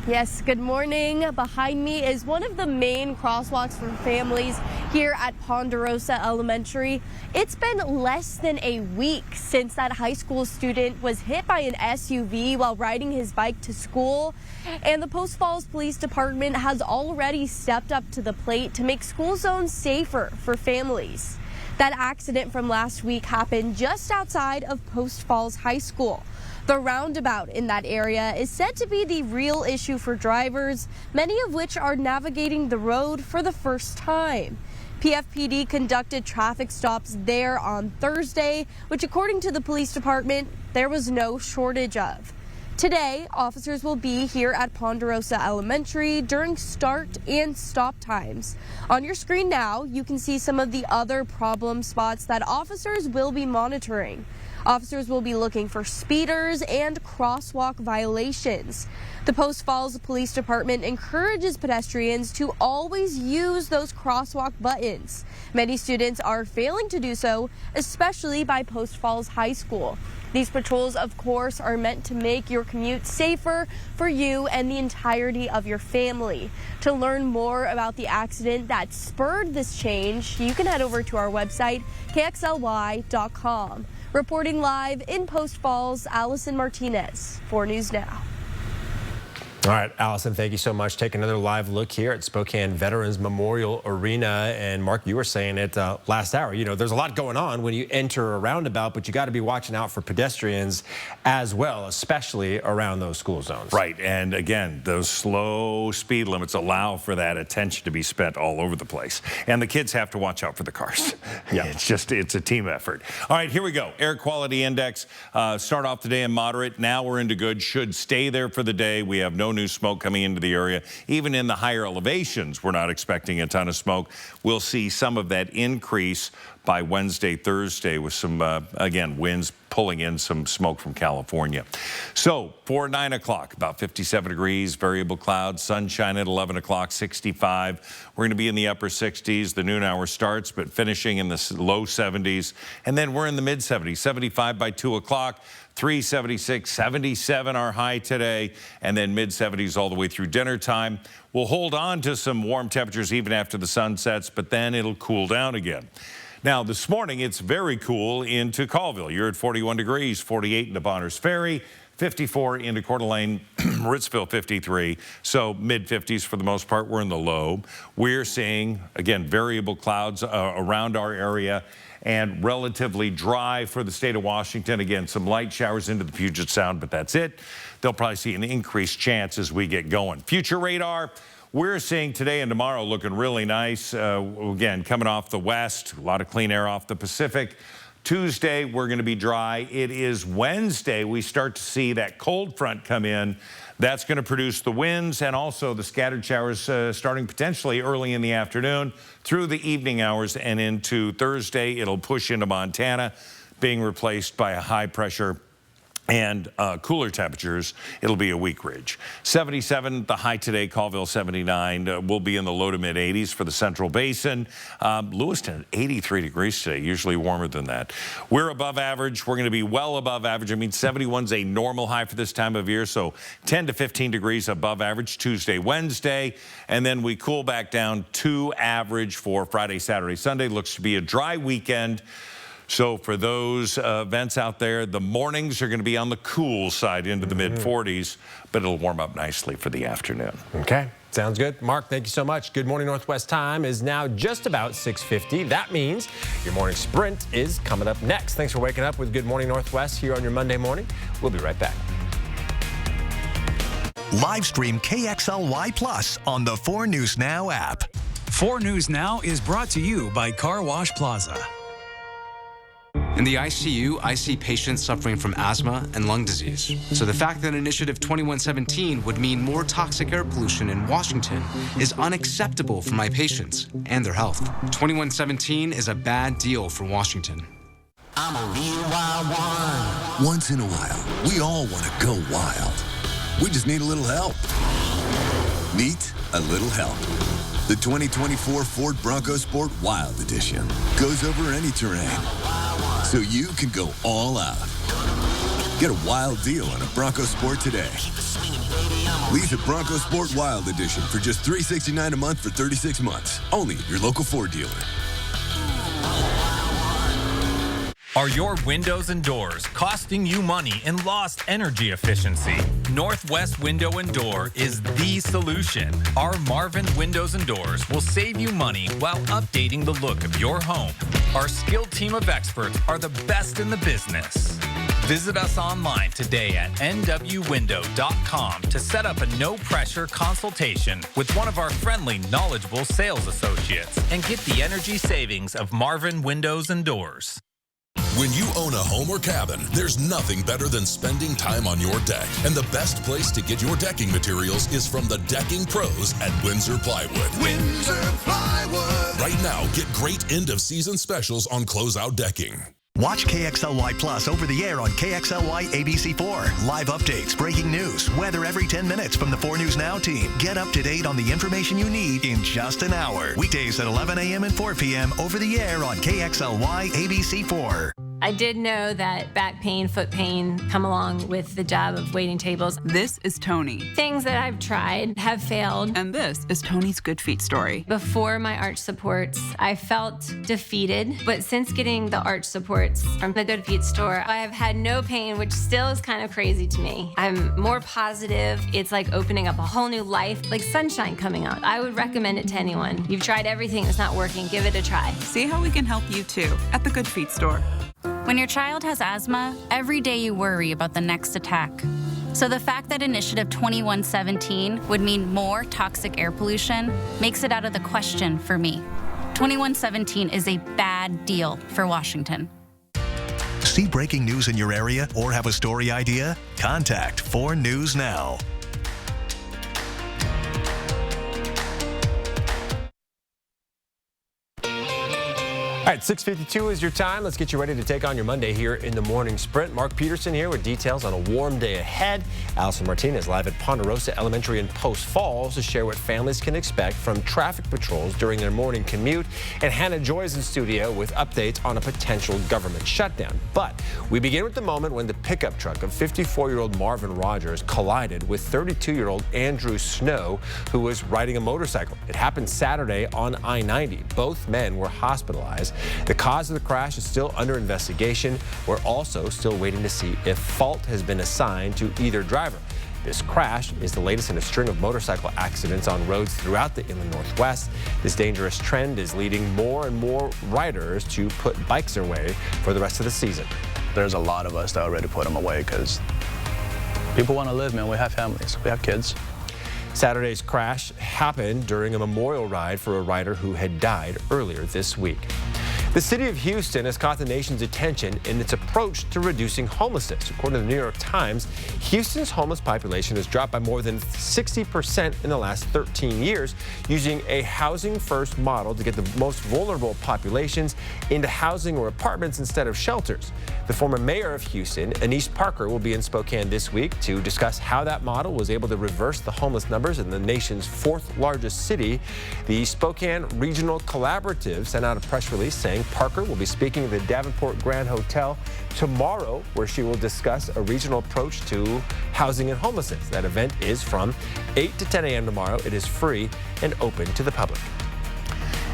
Yes, good morning. Behind me is one of the main crosswalks for families here at Ponderosa Elementary. It's been less than a week since that high school student was hit by an SUV while riding his bike to school. And the Post Falls Police Department has already stepped up to the plate to make school zones safer for families. That accident from last week happened just outside of Post Falls High School. The roundabout in that area is said to be the real issue for drivers, many of which are navigating the road for the first time. PFPD conducted traffic stops there on Thursday, which according to the police department, there was no shortage of. Today, officers will be here at Ponderosa Elementary during start and stop times. On your screen now, you can see some of the other problem spots that officers will be monitoring. Officers will be looking for speeders and crosswalk violations. The Post Falls Police Department encourages pedestrians to always use those crosswalk buttons. Many students are failing to do so, especially by Post Falls High School. These patrols, of course, are meant to make your commute safer for you and the entirety of your family. To learn more about the accident that spurred this change, you can head over to our website, kxly.com. Reporting live in Post Falls, Allison Martinez, 4 News Now. All right, Allison, thank you so much. Take another live look here at Spokane Veterans Memorial Arena. And Mark, you were saying it last hour, you know, there's a lot going on when you enter a roundabout, but you got to be watching out for pedestrians as well, especially around those school zones. Right, and again, those slow speed limits allow for that attention to be spent all over the place. And the kids have to watch out for the cars. Yeah, it's a team effort. All right, here we go. Air quality index, start off the day in moderate. Now we're into good, should stay there for the day. We have no new smoke coming into the area. Even in the higher elevations, we're not expecting a ton of smoke. We'll see some of that increase by Wednesday, Thursday with some, again, winds pulling in some smoke from California. So for 9 o'clock, about 57 degrees, variable clouds, sunshine at 11 o'clock, 65. We're going to be in the upper 60s. The noon hour starts, but finishing in the low 70s. And then we're in the mid 70s, 75 by 2 o'clock. 376, 77 our high today, and then mid-70s all the way through dinner time. We'll hold on to some warm temperatures even after the sun sets, but then it'll cool down again. Now, this morning, it's very cool into Colville. You're at 41 degrees, 48 into Bonners Ferry, 54 into Coeur d'Alene, Ritzville 53. So mid-50s for the most part. We're in the low. We're seeing, again, variable clouds around our area and relatively dry for the state of Washington. Again, some light showers into the Puget Sound, but that's it. They'll probably see an increased chance as we get going. Future radar. We're seeing today and tomorrow looking really nice. Again, coming off the west, a lot of clean air off the Pacific. Tuesday, we're going to be dry. It is Wednesday we start to see that cold front come in. That's going to produce the winds and also the scattered showers starting potentially early in the afternoon through the evening hours and into Thursday. It'll push into Montana, being replaced by a high pressure and cooler temperatures. It'll be a weak ridge. 77, the high today, Colville 79. We'll be in the low to mid 80s for the Central Basin. Lewiston at 83 degrees today, usually warmer than that. We're above average. We're going to be well above average. I mean, 71's a normal high for this time of year, so 10 to 15 degrees above average Tuesday, Wednesday, and then we cool back down to average for Friday, Saturday, Sunday. Looks to be a dry weekend. So for those events out there, the mornings are going to be on the cool side into the mid-40s, but it'll warm up nicely for the afternoon. Okay, sounds good. Mark, thank you so much. Good Morning Northwest time is now just about 6:50. That means your morning sprint is coming up next. Thanks for waking up with Good Morning Northwest here on your Monday morning. We'll be right back. Live stream KXLY Plus on the 4 News Now app. 4 News Now is brought to you by Car Wash Plaza. In the ICU, I see patients suffering from asthma and lung disease. So the fact that Initiative 2117 would mean more toxic air pollution in Washington is unacceptable for my patients and their health. 2117 is a bad deal for Washington. I'm a real wild one. Once in a while, we all want to go wild. We just need a little help. Meet a little help. The 2024 Ford Bronco Sport Wild Edition goes over any terrain, so you can go all out. Get a wild deal on a Bronco Sport today. Lease a Bronco Sport Wild Edition for just $369 a month for 36 months. Only at your local Ford dealer. Are your windows and doors costing you money and lost energy efficiency? Northwest Window and Door is the solution. Our Marvin Windows and Doors will save you money while updating the look of your home. Our skilled team of experts are the best in the business. Visit us online today at nwwindow.com to set up a no-pressure consultation with one of our friendly, knowledgeable sales associates and get the energy savings of Marvin Windows and Doors. When you own a home or cabin, there's nothing better than spending time on your deck. And the best place to get your decking materials is from the decking pros at Windsor Plywood. Windsor Plywood. Right now, get great end-of-season specials on closeout decking. Watch KXLY Plus over the air on KXLY ABC4. Live updates, breaking news, weather every 10 minutes from the 4 News Now team. Get up to date on the information you need in just an hour. Weekdays at 11 a.m. and 4 p.m. over the air on KXLY ABC4. I did know that back pain, foot pain come along with the job of waiting tables. This is Tony. Things that I've tried have failed. And this is Tony's Good Feet story. Before my arch supports, I felt defeated. But since getting the arch supports from the Good Feet store, I have had no pain, which still is kind of crazy to me. I'm more positive. It's like opening up a whole new life, like sunshine coming out. I would recommend it to anyone. You've tried everything that's not working, give it a try. See how we can help you too at the Good Feet store. When your child has asthma, every day you worry about the next attack. So the fact that Initiative 2117 would mean more toxic air pollution makes it out of the question for me. 2117 is a bad deal for Washington. See breaking news in your area or have a story idea? Contact 4 News Now. All right, 6:52 is your time. Let's get you ready to take on your Monday here in the Morning Sprint. Mark Peterson here with details on a warm day ahead. Allison Martinez live at Ponderosa Elementary in Post Falls to share what families can expect from traffic patrols during their morning commute. And Hannah Joy is in studio with updates on a potential government shutdown. But we begin with the moment when the pickup truck of 54-year-old Marvin Rogers collided with 32-year-old Andrew Snow, who was riding a motorcycle. It happened Saturday on I-90. Both men were hospitalized. The cause of the crash is still under investigation. We're also still waiting to see if fault has been assigned to either driver. This crash is the latest in a string of motorcycle accidents on roads throughout the inland Northwest. This dangerous trend is leading more and more riders to put bikes away for the rest of the season. There's a lot of us that already put them away because people want to live, man. We have families, we have kids. Saturday's crash happened during a memorial ride for a rider who had died earlier this week. The city of Houston has caught the nation's attention in its approach to reducing homelessness. According to the New York Times, Houston's homeless population has dropped by more than 60% in the last 13 years, using a housing-first model to get the most vulnerable populations into housing or apartments instead of shelters. The former mayor of Houston, Anice Parker, will be in Spokane this week to discuss how that model was able to reverse the homeless numbers in the nation's fourth largest city. The Spokane Regional Collaborative sent out a press release saying Parker will be speaking at the Davenport Grand Hotel tomorrow, where she will discuss a regional approach to housing and homelessness. That event is from 8 to 10 a.m. tomorrow. It is free and open to the public.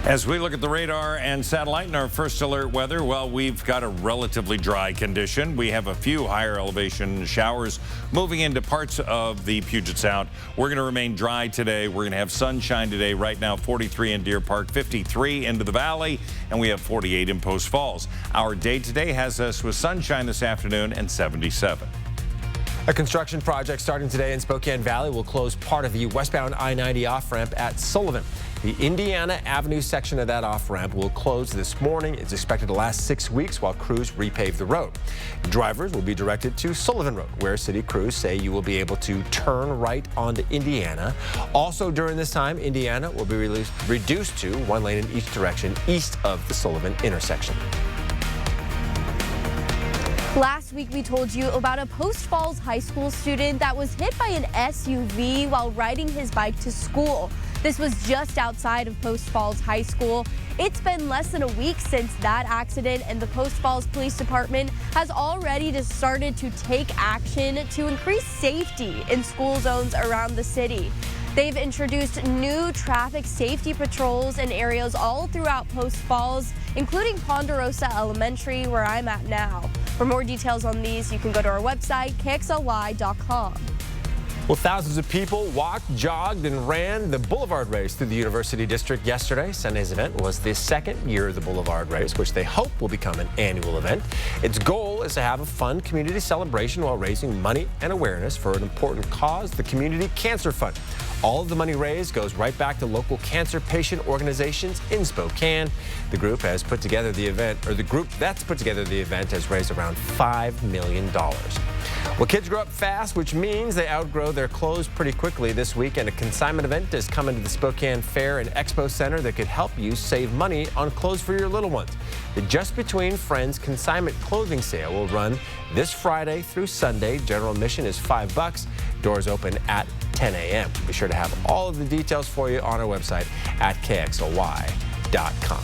As we look at the radar and satellite in our first alert weather, well, we've got a relatively dry condition. We have a few higher elevation showers moving into parts of the Puget Sound. We're going to remain dry today. We're going to have sunshine today. Right now, 43 in Deer Park, 53 into the valley, and we have 48 in Post Falls. Our day today has us with sunshine this afternoon and 77. A construction project starting today in Spokane Valley will close part of the westbound I-90 off-ramp at Sullivan. The Indiana Avenue section of that off-ramp will close this morning. It's expected to last 6 weeks while crews repave the road. Drivers will be directed to Sullivan Road, where city crews say you will be able to turn right onto Indiana. Also during this time, Indiana will be reduced to one lane in each direction east of the Sullivan intersection. Last week, we told you about a Post Falls high school student that was hit by an SUV while riding his bike to school. This was just outside of Post Falls High School. It's been less than a week since that accident, and the Post Falls Police Department has already started to take action to increase safety in school zones around the city. They've introduced new traffic safety patrols in areas all throughout Post Falls, including Ponderosa Elementary, where I'm at now. For more details on these, you can go to our website, KXLY.com. Well, thousands of people walked, jogged, and ran the Boulevard Race through the University District yesterday. Sunday's event was the second year of the Boulevard Race, which they hope will become an annual event. Its goal is to have a fun community celebration while raising money and awareness for an important cause, the Community Cancer Fund. All of the money raised goes right back to local cancer patient organizations in Spokane. The group has put together the event, or the group that's put together the event has raised around $5 million. Well, kids grow up fast, which means they outgrow their clothes pretty quickly. This weekend, a consignment event is coming to the Spokane Fair and Expo Center that could help you save money on clothes for your little ones. The Just Between Friends consignment clothing sale will run this Friday through Sunday. General admission is $5. Doors open at 10 a.m. Be sure to have all of the details for you on our website at KXLY.com.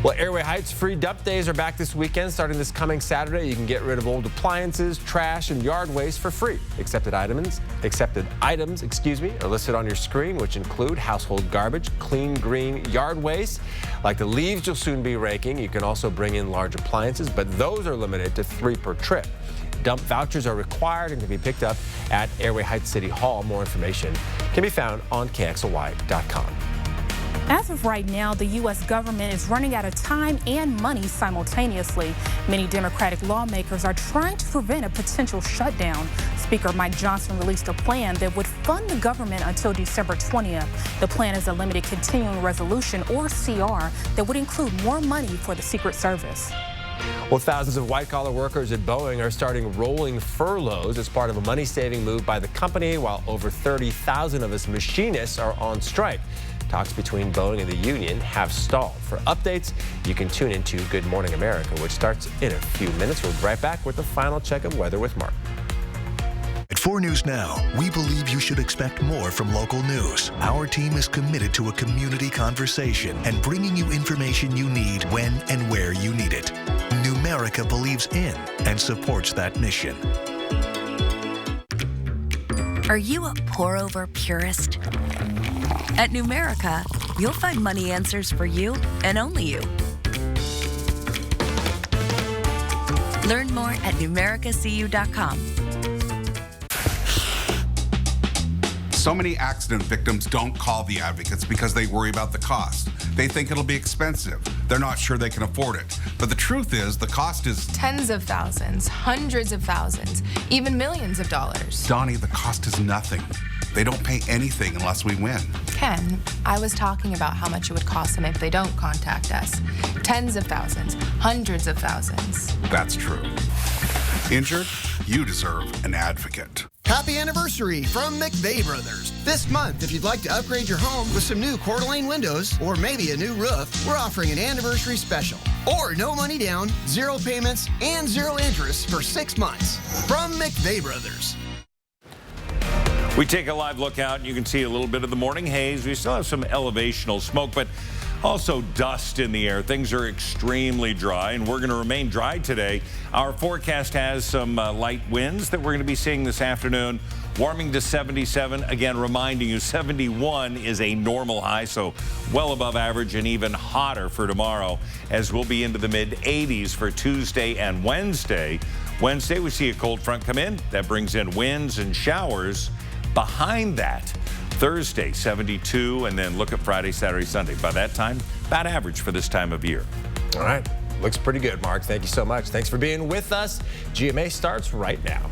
Well, Airway Heights free dump days are back this weekend. Starting this coming Saturday, you can get rid of old appliances, trash, and yard waste for free. Accepted items, are listed on your screen, which include household garbage, clean green yard waste, like the leaves you'll soon be raking. You can also bring in large appliances, but those are limited to 3 per trip. Dump vouchers are required and can be picked up at Airway Heights City Hall. More information can be found on KXLY.com. As of right now, the U.S. government is running out of time and money simultaneously. Many Democratic lawmakers are trying to prevent a potential shutdown. Speaker Mike Johnson released a plan that would fund the government until December 20th. The plan is a limited continuing resolution, or CR, that would include more money for the Secret Service. Well, thousands of white-collar workers at Boeing are starting rolling furloughs as part of a money-saving move by the company, while over 30,000 of its machinists are on strike. Talks between Boeing and the union have stalled. For updates, you can tune into Good Morning America, which starts in a few minutes. We'll be right back with the final check of weather with Mark. At 4 News Now, we believe you should expect more from local news. Our team is committed to a community conversation and bringing you information you need when and where you need it. Numerica believes in and supports that mission. Are you a pour-over purist? At Numerica, you'll find money answers for you and only you. Learn more at numericacu.com. So many accident victims don't call the advocates because they worry about the cost. They think it'll be expensive. They're not sure they can afford it. But the truth is, the cost is tens of thousands, hundreds of thousands, even millions of dollars. Donnie, the cost is nothing. They don't pay anything unless we win. Ken, I was talking about how much it would cost them if they don't contact us. Tens of thousands, hundreds of thousands. That's true. Injured? You deserve an advocate. Happy anniversary from McVeigh Brothers. This month, if you'd like to upgrade your home with some new Coeur d'Alene windows or maybe a new roof, we're offering an anniversary special. Or no money down, 0 payments, and 0 interest for 6 months. From McVeigh Brothers. We take a live look out, and you can see a little bit of the morning haze. We still have some elevational smoke, but also dust in the air. Things are extremely dry, and we're going to remain dry today. Our forecast has some light winds that we're going to be seeing this afternoon, warming to 77. Again, reminding you 71 is a normal high, so well above average and even hotter for tomorrow, as we'll be into the mid-80s for Tuesday and Wednesday. Wednesday, we see a cold front come in. That brings in winds and showers. Behind that, Thursday, 72, and then look at Friday, Saturday, Sunday. By that time, about average for this time of year. All right. Looks pretty good, Mark. Thank you so much. Thanks for being with us. GMA starts right now.